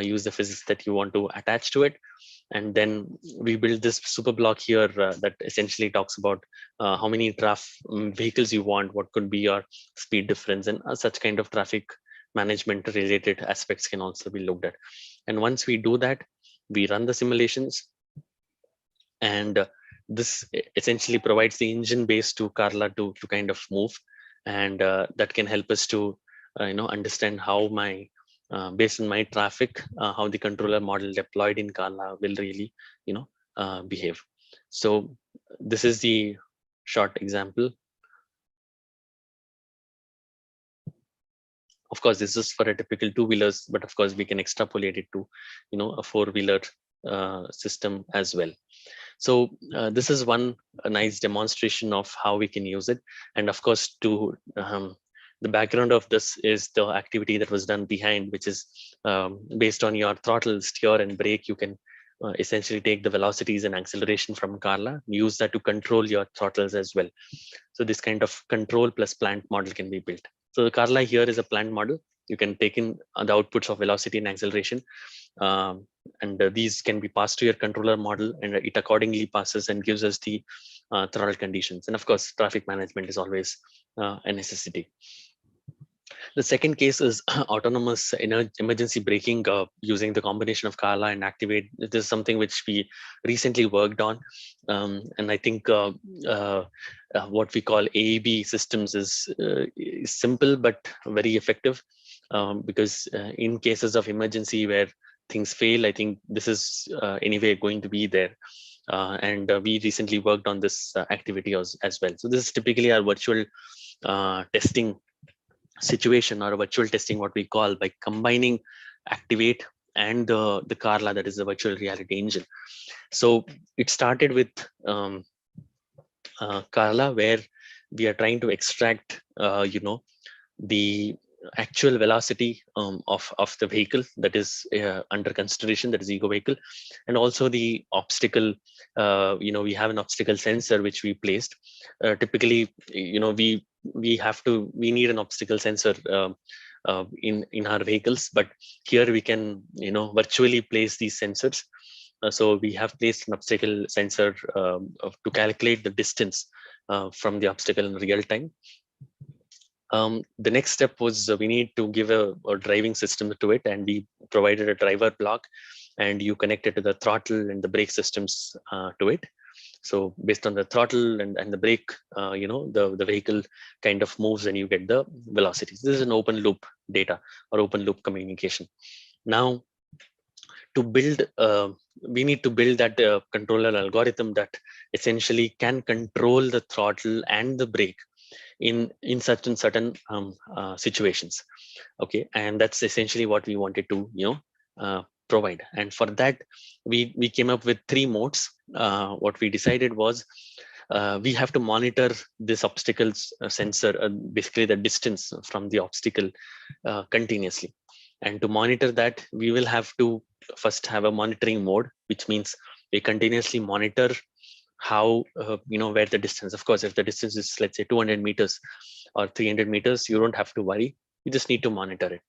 use the physics that you want to attach to it. And then we build this super block here that essentially talks about how many vehicles you want, what could be your speed difference, and such kind of traffic management related aspects can also be looked at. And once we do that, we run the simulations, and this essentially provides the engine base to Carla to kind of move, and that can help us to understand how my based on my traffic, how the controller model deployed in Carla will really behave. So this is the short example Of course, this is for a typical two-wheelers, but of course we can extrapolate it to, a four-wheeler system as well. So this is one a nice demonstration of how we can use it. And of course, to the background of this is the activity that was done behind, which is based on your throttle, steer, and brake. You can essentially take the velocities and acceleration from Carla, use that to control your throttles as well. So this kind of control plus plant model can be built. So the Carla here is a plant model. You can take in the outputs of velocity and acceleration, and these can be passed to your controller model, and it accordingly passes and gives us the throttle conditions. And of course, traffic management is always a necessity. The second case is autonomous emergency braking using the combination of Carla and Activate. This is something which we recently worked on. And I think what we call AEB systems is simple but very effective, because in cases of emergency where things fail, I think this is anyway going to be there. And we recently worked on this activity as well. So this is typically our virtual testing situation, or virtual testing, what we call, by combining Activate and the Carla, that is the virtual reality engine. So it started with Carla, where we are trying to extract the actual velocity of the vehicle that is under consideration, that is ego vehicle, and also the obstacle. We have an obstacle sensor which we placed. Typically, we need an obstacle sensor in our vehicles, but here we can virtually place these sensors. So we have placed an obstacle sensor to calculate the distance from the obstacle in real time. The next step was we need to give a driving system to it, and we provided a driver block, and you connected to the throttle and the brake systems to it. So based on the throttle and the brake, the vehicle kind of moves and you get the velocities. This is an open loop data or open loop communication. Now, to build, we need to build that controller algorithm that essentially can control the throttle and the brake in certain situations. Okay, and that's essentially what we wanted to provide. And for that, we came up with 3 modes. What we decided was we have to monitor this obstacles sensor, basically the distance from the obstacle, continuously. And to monitor that, we will have to first have a monitoring mode, which means we continuously monitor how where the distance. Of course, if the distance is, let's say, 200 meters or 300 meters, you don't have to worry. You just need to monitor it.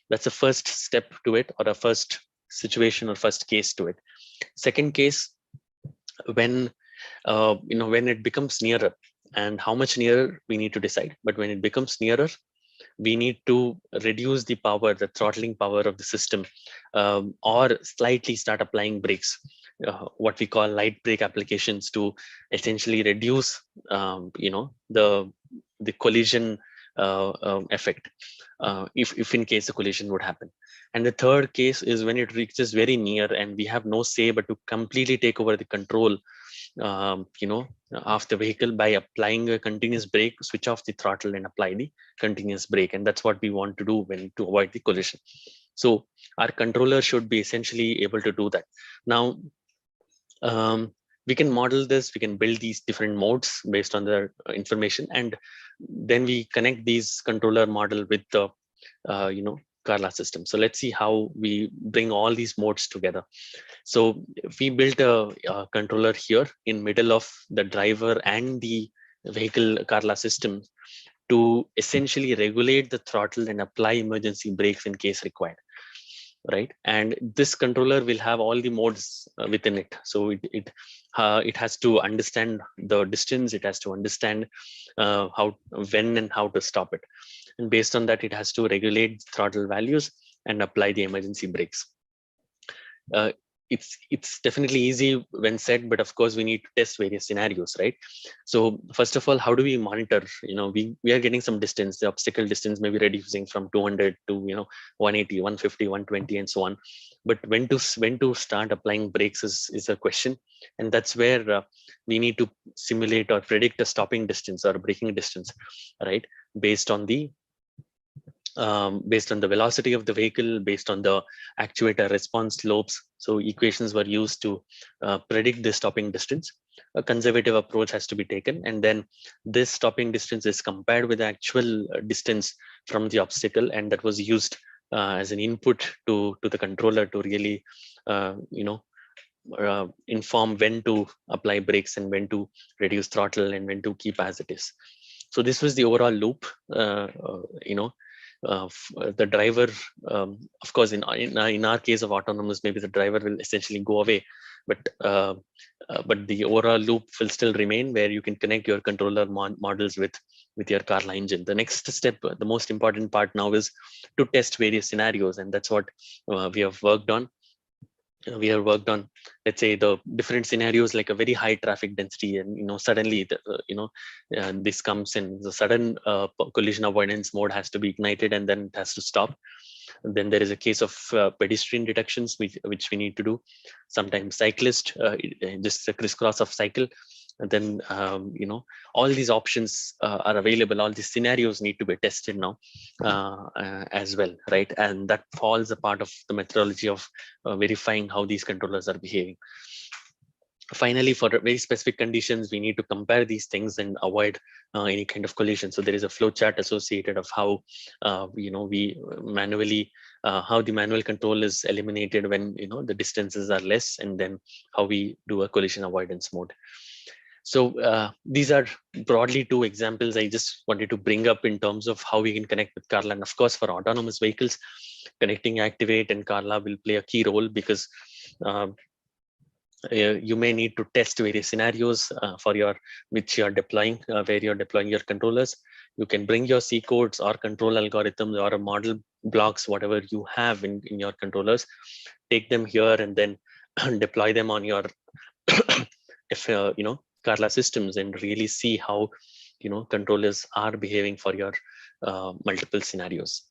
That's the first step to it, or a first situation or first case to it. Second case, when when it becomes nearer, and how much nearer we need to decide, but when it becomes nearer, we need to reduce the power, the throttling power of the system, or slightly start applying brakes, what we call light brake applications, to essentially reduce the collision effect, if in case a collision would happen. And the third case is when it reaches very near and we have no say but to completely take over the control of the vehicle by applying a continuous brake, switch off the throttle and apply the continuous brake. And that's what we want to do when to avoid the collision. So our controller should be essentially able to do that. Now, we can model this, we can build these different modes based on the information, and then we connect these controller model with the Carla system. So let's see how we bring all these modes together. So we built a controller here in middle of the driver and the vehicle Carla system to essentially regulate the throttle and apply emergency brakes in case required. Right, and this controller will have all the modes within it. So it has to understand the distance, it has to understand how, when and how to stop it, and based on that, it has to regulate throttle values and apply the emergency brakes. It's definitely easy when said, but of course we need to test various scenarios, right? So first of all, how do we monitor? We are getting some distance. The obstacle distance may be reducing from 200 to 180, 150, 120, and so on. But when to start applying brakes is a question, and that's where we need to simulate or predict a stopping distance or a braking distance, right? Based on the based on the velocity of the vehicle, based on the actuator response lobes. So equations were used to predict the stopping distance. A conservative approach has to be taken, and then this stopping distance is compared with the actual distance from the obstacle, and that was used as an input to the controller to really inform when to apply brakes and when to reduce throttle and when to keep as it is. So this was the overall loop. The driver, of course, in our case of autonomous, maybe the driver will essentially go away, but the overall loop will still remain, where you can connect your controller models with your Carla engine. The next step, the most important part now, is to test various scenarios, and that's what we have worked on. Let's say, the different scenarios, like a very high traffic density, and suddenly this comes in, the sudden collision avoidance mode has to be ignited and then it has to stop. And then there is a case of pedestrian detections, which we need to do. Sometimes cyclist, just a crisscross of cycle. And then all these options are available, all these scenarios need to be tested now as well, right? And that falls a part of the methodology of verifying how these controllers are behaving. Finally, for very specific conditions, we need to compare these things and avoid any kind of collision. So there is a flow chart associated of how we manually how the manual control is eliminated when the distances are less, and then how we do a collision avoidance mode. So these are broadly two examples I just wanted to bring up in terms of how we can connect with Carla. And of course, for autonomous vehicles, connecting Activate and Carla will play a key role, because you may need to test various scenarios which you are deploying, where you're deploying your controllers. You can bring your C codes or control algorithms or model blocks, whatever you have in your controllers, take them here and then deploy them on your if Carla systems, and really see how controllers are behaving for your multiple scenarios.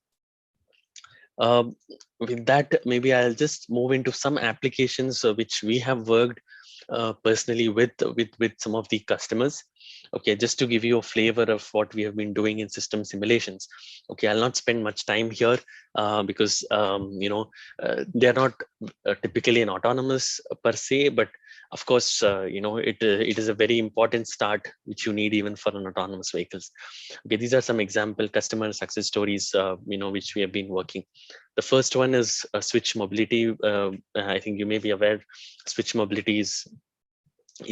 With that, maybe I'll just move into some applications which we have worked personally with some of the customers. Okay, just to give you a flavor of what we have been doing in system simulations. Okay, I'll not spend much time here because they're not typically an autonomous per se, but of course, it is a very important start which you need even for an autonomous vehicles. Okay, these are some example customer success stories, which we have been working. The first one is Switch Mobility. I think you may be aware, Switch Mobility is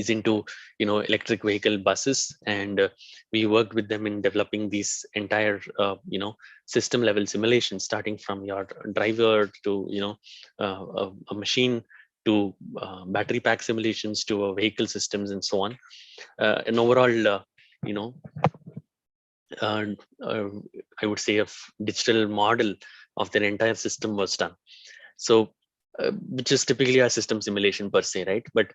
into electric vehicle buses, and we worked with them in developing these entire system level simulations, starting from your driver to a machine, to battery pack simulations, to vehicle systems, and so on. And overall, I would say a digital model of their entire system was done. So which is typically a system simulation per se, right? But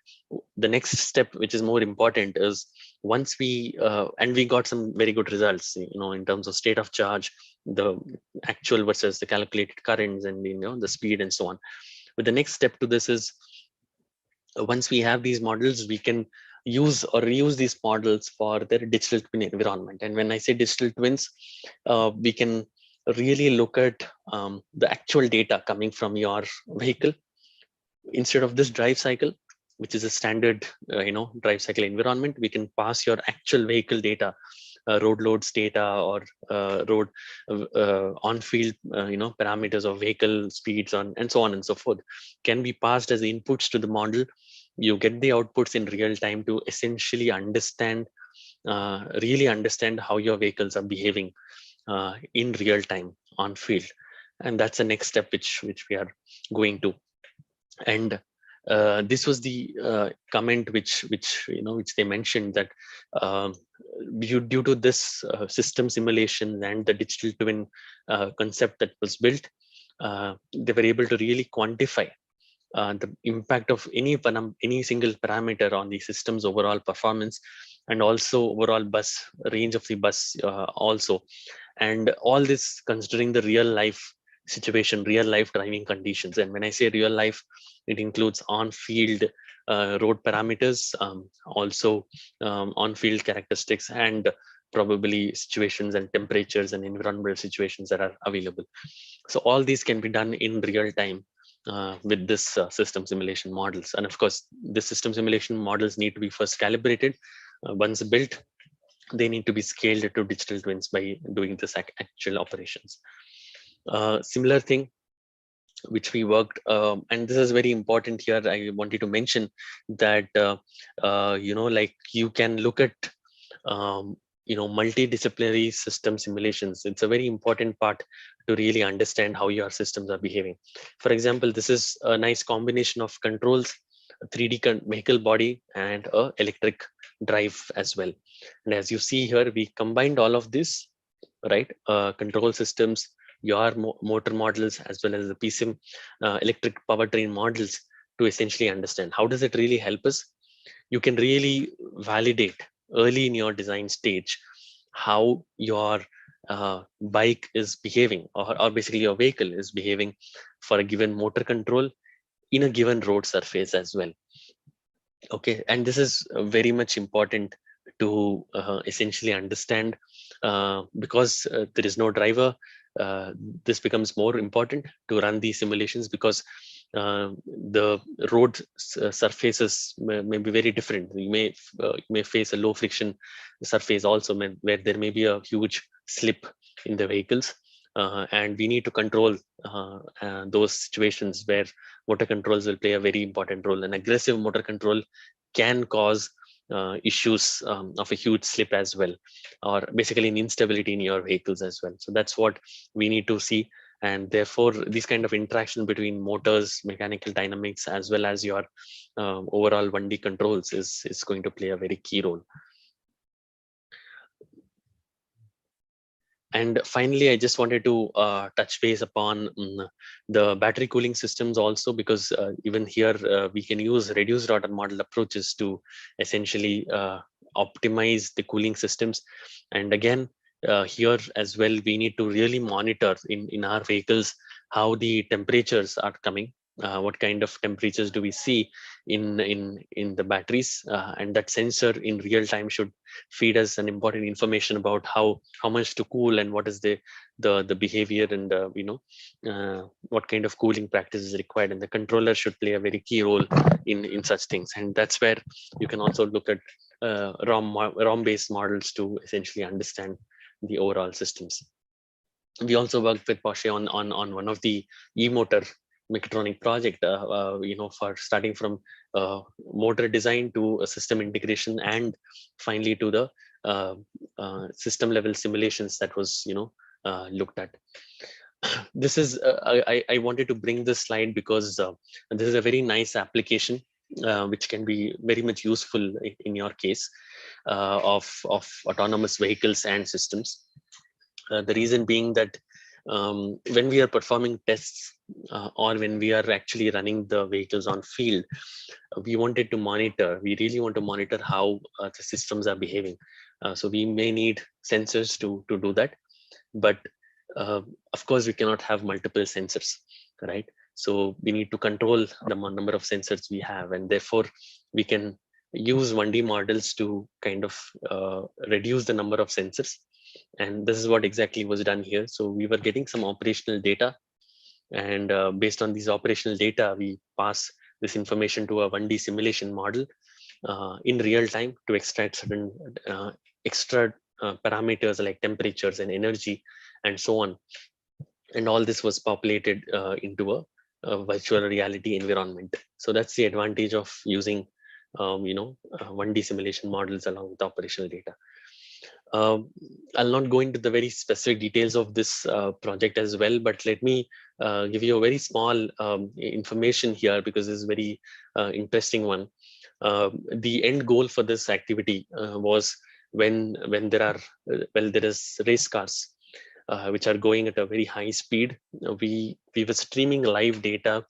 the next step, which is more important, is once we and we got some very good results, in terms of state of charge, the actual versus the calculated currents, and the speed and so on. But the next step to this is, once we have these models, we can use or reuse these models for their digital twin environment. And when I say digital twins, we can really look at the actual data coming from your vehicle. Instead of this drive cycle, which is a standard drive cycle environment, we can pass your actual vehicle data, road loads data, or road on-field parameters of vehicle speeds and so on and so forth, can be passed as inputs to the model. You get the outputs in real time to essentially really understand how your vehicles are behaving in real time on field. And that's the next step which we are going to. And this was the comment which they mentioned, that due to this system simulation and the digital twin concept that was built, they were able to really quantify the impact of any single parameter on the system's overall performance, and also overall bus range of the bus also. And all this considering the real life situation, real life driving conditions. And when I say real life, it includes on-field road parameters, also on-field characteristics, and probably situations and temperatures and environmental situations that are available. So all these can be done in real time with this system simulation models. And of course, the system simulation models need to be first calibrated. Once built, they need to be scaled to digital twins by doing this actual operations. Similar thing which we worked, and this is very important here. I wanted to mention that like you can look at multidisciplinary system simulations. It's a very important part to really understand how your systems are behaving. For example, this is a nice combination of controls, a 3D vehicle body, and a electric drive as well. And as you see here, we combined all of this, right? Control systems, your motor models, as well as the PCM electric powertrain models, to essentially understand how does it really help us. You can really validate early in your design stage how your bike is behaving, or basically your vehicle is behaving for a given motor control in a given road surface as well. Okay, and this is very much important to essentially understand, because there is no driver. uh, this becomes more important to run these simulations, because the road surfaces may be very different. You may face a low friction surface also, where there may be a huge slip in the vehicles, and we need to control those situations where motor controls will play a very important role. And aggressive motor control can cause issues of a huge slip as well, or basically an instability in your vehicles as well. So that's what we need to see. And therefore, this kind of interaction between motors, mechanical dynamics, as well as your overall 1D controls is going to play a very key role. And finally, I just wanted to touch base upon the battery cooling systems also, because even here we can use reduced order model approaches to essentially optimize the cooling systems. And again, here as well, we need to really monitor in our vehicles how the temperatures are coming. What kind of temperatures do we see in the batteries, and that sensor in real time should feed us an important information about how much to cool, and what is the behavior, and what kind of cooling practice is required. And the controller should play a very key role in such things. And that's where you can also look at ROM based models to essentially understand the overall systems. We also worked with Porsche on one of the e-motor mechatronic project, for starting from motor design to a system integration, and finally to the system level simulations that was looked at. This is I wanted to bring this slide because this is a very nice application which can be very much useful in your case of autonomous vehicles and systems. The reason being that when we are performing tests, or when we are actually running the vehicles on field, we really want to monitor how the systems are behaving. So we may need sensors to do that, but of course we cannot have multiple sensors, right? So we need to control the number of sensors we have, and therefore we can use 1D models to kind of reduce the number of sensors. And this is what exactly was done here. So we were getting some operational data, and based on these operational data, we pass this information to a 1D simulation model in real time to extract certain extra parameters like temperatures and energy and so on. And all this was populated into a virtual reality environment. So that's the advantage of using 1D simulation models along with operational data. I'll not go into the very specific details of this project as well, but let me give you a very small information here, because this is a very interesting one. The end goal for this activity was when there are there is race cars which are going at a very high speed. We were streaming live data,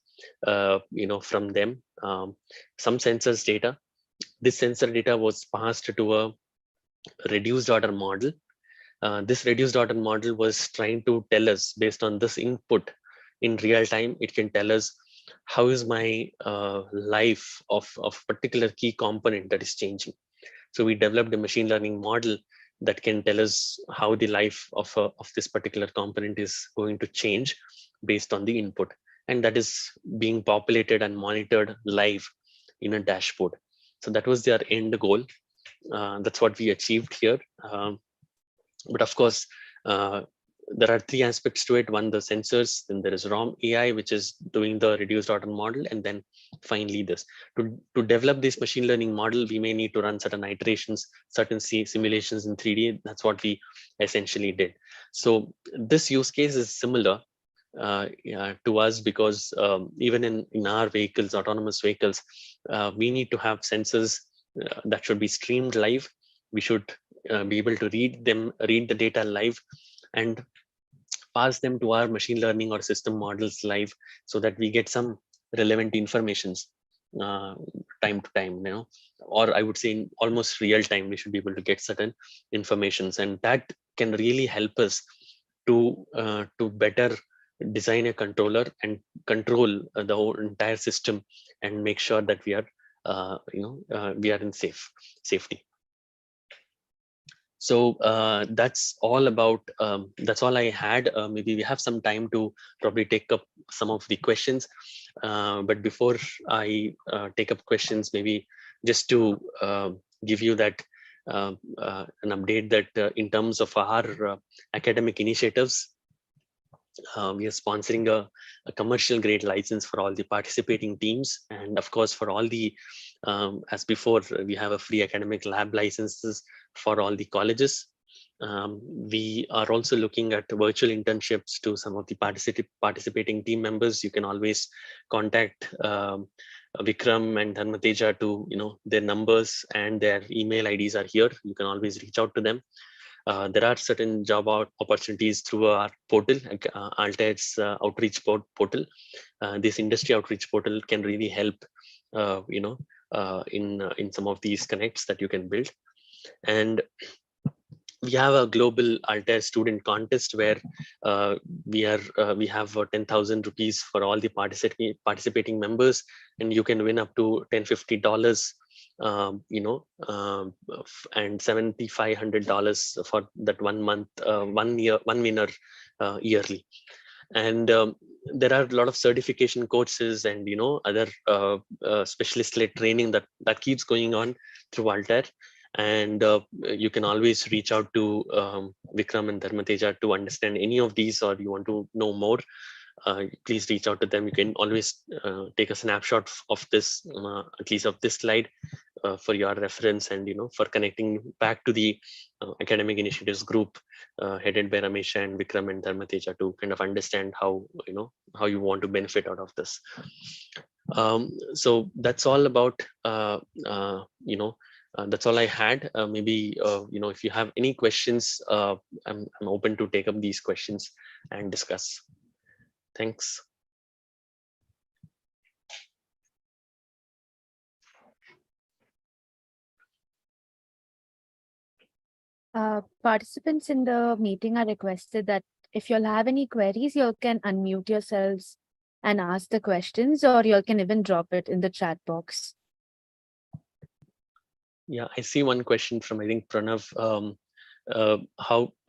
from them, some sensors data. This sensor data was passed to a reduced order model. This reduced order model was trying to tell us, based on this input in real time, it can tell us how is my life of particular key component that is changing. So we developed a machine learning model that can tell us how the life of this particular component is going to change based on the input, and that is being populated and monitored live in a dashboard. So that was their end goal. That's what we achieved here. But of course, there are three aspects to it. One, the sensors, then there is ROM AI, which is doing the reduced order model, and then finally this. To develop this machine learning model, we may need to run certain iterations, certain simulations in 3D. That's what we essentially did. So this use case is similar yeah, to us, because even in our vehicles, autonomous vehicles, we need to have sensors that should be streamed live. We should be able to read the data live, and pass them to our machine learning or system models live, so that we get some relevant informations uh, time to time, or I would say in almost real time, we should be able to get certain informations, and that can really help us to better design a controller and control the whole entire system, and make sure that we are we are in safety. So that's all I had. Maybe we have some time to probably take up some of the questions, but before I take up questions, maybe just to give you that an update that in terms of our academic initiatives, we are sponsoring a commercial grade license for all the participating teams, and of course for all the as before, we have a free academic lab licenses for all the colleges. We are also looking at virtual internships to some of the participating team members. You can always contact Vikram and Dharmateja to, their numbers and their email IDs are here. You can always reach out to them. There are certain job opportunities through our portal, Altair's outreach portal. This industry outreach portal can really help, in some of these connects that you can build. And we have a global Altair student contest where we have 10,000 rupees for all the participating members, and you can win up to $10-50, and $7,500 for that 1 month, 1 year, one winner yearly. And there are a lot of certification courses and other specialist-led training that keeps going on through Altair. And you can always reach out to Vikram and Dharmateja to understand any of these, or you want to know more, please reach out to them. You can always take a snapshot of this, at least of this slide, for your reference, and for connecting back to the academic initiatives group headed by Ramesha and Vikram and Dharmateja to kind of understand how you want to benefit out of this. So that's all about that's all I had. Maybe if you have any questions, I'm open to take up these questions and discuss. Thanks. Participants in the meeting are requested that if you'll have any queries, you can unmute yourselves and ask the questions, or you can even drop it in the chat box. Yeah, I see one question from, I think, Pranav.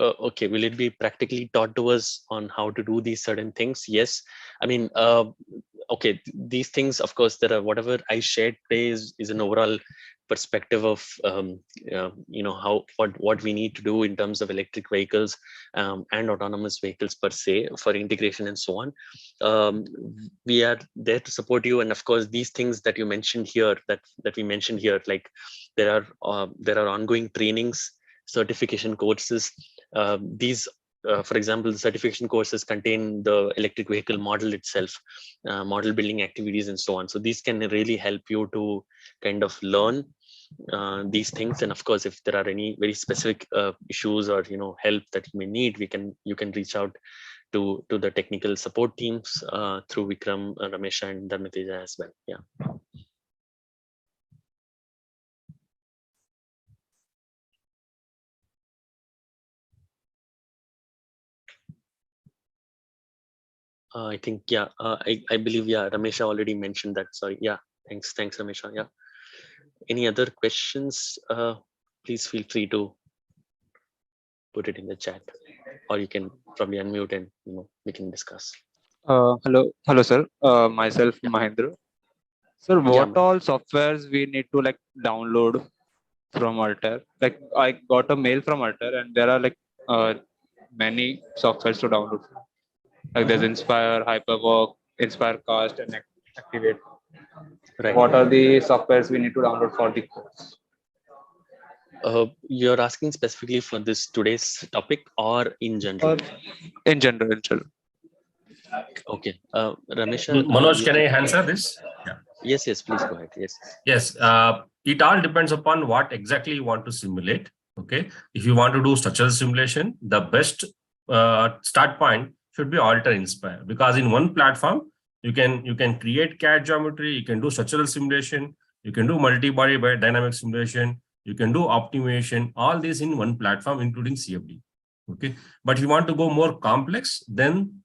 Okay, will it be practically taught to us on how to do these certain things? Yes. I mean, okay, these things, of course, there are, whatever I shared today is an overall perspective of what we need to do in terms of electric vehicles and autonomous vehicles per se, for integration and so on. We are there to support you, and of course these things that you mentioned here, that we mentioned here, like there are ongoing trainings, certification courses. These for example, the certification courses contain the electric vehicle model itself, model building activities and so on. So these can really help you to kind of learn these things. And of course, if there are any very specific issues or help that you may need, you can reach out to the technical support teams through Vikram, Ramesha and Dharmateja as well. Yeah. I think, yeah, I believe, yeah, Ramesha already mentioned that. Sorry. Yeah. Thanks, Ramesha. Yeah. Any other questions? Please feel free to put it in the chat, or you can probably unmute and we can discuss. Hello, sir. Myself, Yeah, Mahendra. Sir, yeah, what all softwares we need to like download from Altair? Like, I got a mail from Altair, and there are like uh, many softwares to download. Like, there's mhm, Inspire, Hyperwork, Inspire Cast, and Activate. right. What are the softwares we need to download for the course? You're asking specifically for this today's topic or in general? Or in general, in general. Okay. Ramesha, Manoj, you can I can. answer this? Yeah. Yes, please go ahead. Yes. Yes. It all depends upon what exactly you want to simulate. Okay. If you want to do structural simulation, the best start point should be Altair Inspire, because in one platform you can create CAD geometry, you can do structural simulation, you can do multi-body dynamic simulation, you can do optimization, all these in one platform, including CFD. Okay. But if you want to go more complex, then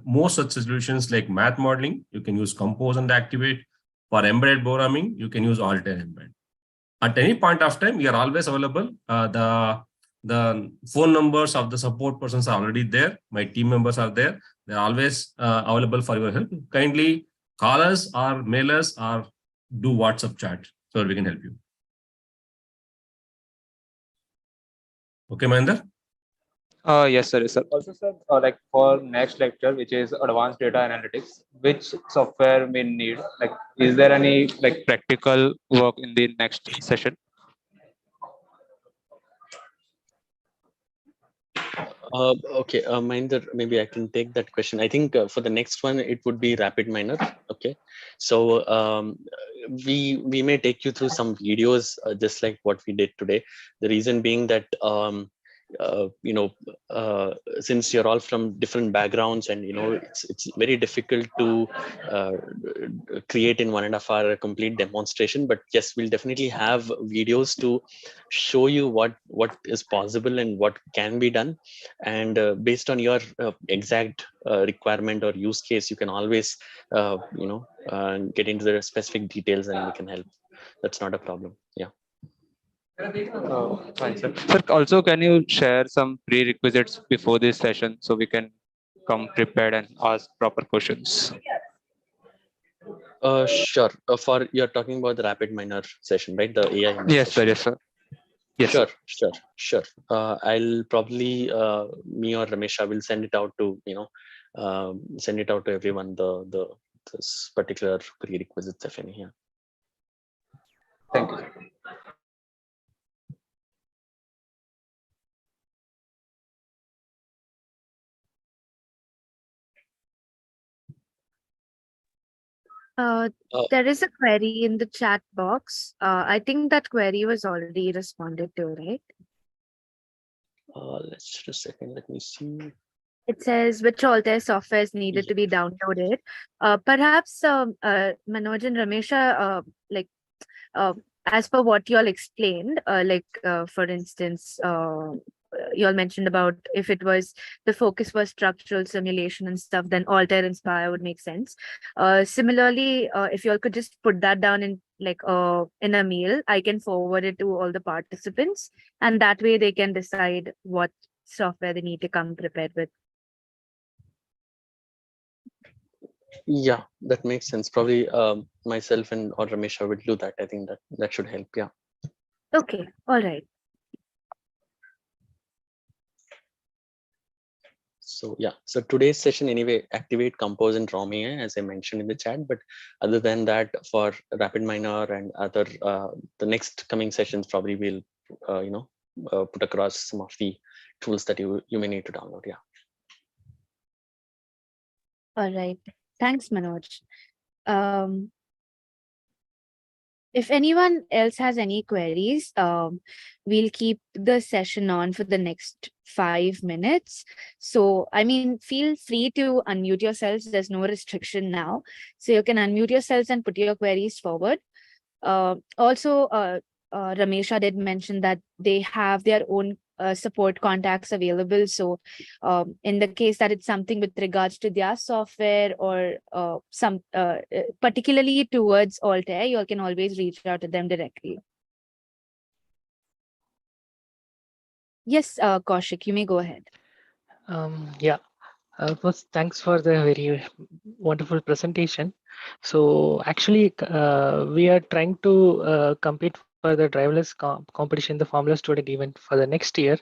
most such solutions like math modeling, you can use Compose and Activate. For embedded programming, you can use Altair Embed. At any point of time, we are always available. The phone numbers of the support persons are already there. My team members are there. They're always available for your help. Kindly call us or mail us or do WhatsApp chat so we can help you. Okay, Mahendra? Yes, sir. Yes, sir. Also, sir, like for next lecture, which is advanced data analytics, which software we need? Like, is there any like practical work in the next session? Okay, Mahinder, maybe I can take that question. I think for the next one, it would be RapidMiner. Okay, so we may take you through some videos just like what we did today. The reason being that uh, you know since you're all from different backgrounds, and it's very difficult to uh, create in 1.5 hour a complete demonstration. But yes, we'll definitely have videos to show you what is possible and what can be done, and based on your exact requirement or use case, you can always get into the specific details and we can help. That's not a problem. Yeah. Fine, sir. Sir, also, can you share some prerequisites before this session so we can come prepared and ask proper questions? Sure. For you're talking about the RapidMiner session, right? The AI ML Yes, sir. session. Yes, sir. Yes, Sure, sir. sure. I'll probably me or Ramesha will send it out to send it out to everyone, the this particular prerequisites, if any. Yeah. Thank you. Uh, Uh, there is a query in the chat box. I think that query was already responded to, right? let's just a second. Let me see. It says which Altair software is needed to be downloaded. Perhaps Manoj and Ramesha, like uh, as per what you all explained, for instance, you all mentioned about if it was the focus was structural simulation and stuff, then Altair Inspire would make sense. Similarly, if you all could just put that down in in a mail, I can forward it to all the participants, and that way they can decide what software they need to come prepared with. Yeah, that makes sense. Probably myself and or Ramesha will do that. I think that should help. Yeah. Okay, all right. So yeah, so today's session anyway, activate, compose, and draw me, as I mentioned in the chat. But other than that, for RapidMiner and other the next coming sessions, probably we'll put across some of the tools that you may need to download. Yeah. All right. Thanks, Manoj. Um, if anyone else has any queries, we'll keep the session on for the next 5 minutes. So, I mean, feel free to unmute yourselves. There's no restriction now. So you can unmute yourselves and put your queries forward. Also, Ramesha did mention that they have their own support contacts available. So, in the case that it's something with regards to their software or particularly towards Altair, you all can always reach out to them directly. Yes, Kaushik, you may go ahead. Yeah. First, thanks for the very wonderful presentation. So actually, we are trying to compete for the driverless competition, the Formula Student event for the next year.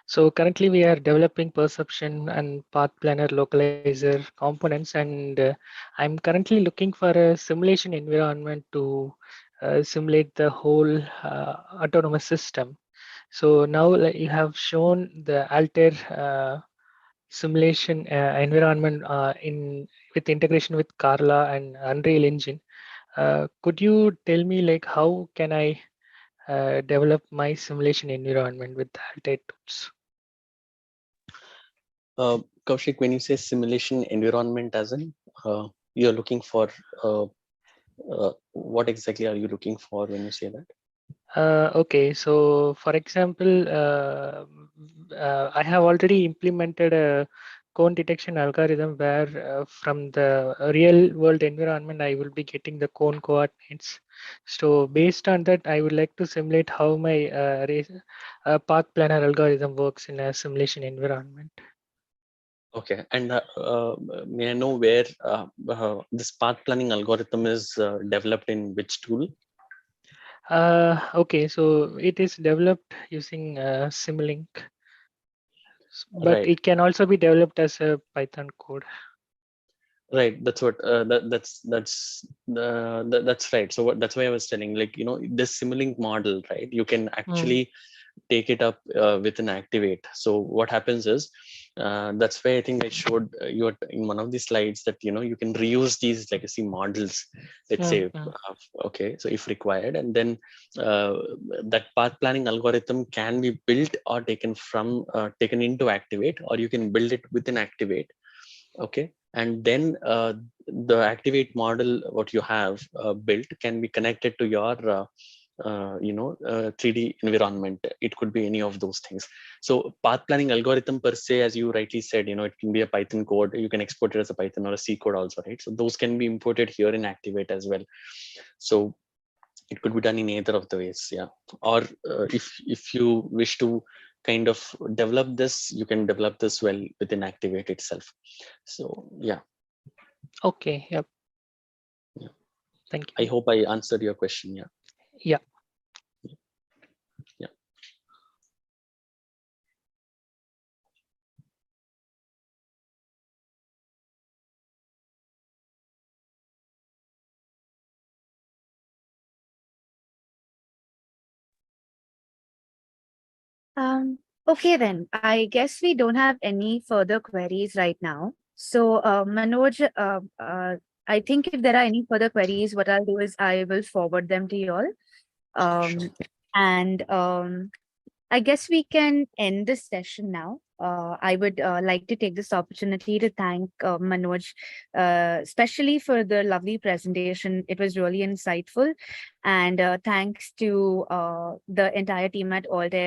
So currently, we are developing perception and path planner localizer components, and I'm currently looking for a simulation environment to simulate the whole autonomous system. So now you have shown the Altair simulation environment in with integration with Carla and Unreal Engine. Could you tell me like how can I develop my simulation environment with the Altair tools? Kaushik, when you say simulation environment, as in you're looking for what exactly are you looking for when you say that? Okay, so for example, I have already implemented a cone detection algorithm where from the real world environment, I will be getting the cone coordinates. So based on that, I would like to simulate how my path planner algorithm works in a simulation environment. Okay, and may I know where this path planning algorithm is developed in which tool? Okay, so it is developed using Simulink, but Right. it can also be developed as a Python code. Right, that's what that's right. So that's why I was telling, like, this Simulink model, right? You can actually take it up within Activate. So what happens is that's why I think I showed you in one of the slides that you can reuse these legacy models. Let's say, okay, so if required, and then that path planning algorithm can be built or taken into Activate, or you can build it within Activate. Okay, and then the Activate model what you have built can be connected to your 3D environment. It could be any of those things. So path planning algorithm per se, as you rightly said, it can be a Python code. You can export it as a Python or a C code also, right? So those can be imported here in Activate as well. So it could be done in either of the ways, yeah. Or if you wish to kind of develop this, you can develop this well within Activate itself. So yeah. Okay, yep. Yeah. Thank I you. hope I answered your question. Yeah. Yeah. Yeah. Okay then, I guess we don't have any further queries right now. So, Manoj, I think if there are any further queries, what I'll do is I will forward them to you all. Sure. And I guess we can end this session now. I would like to take this opportunity to thank Manoj, especially for the lovely presentation. It was really insightful. And thanks to the entire team at Altair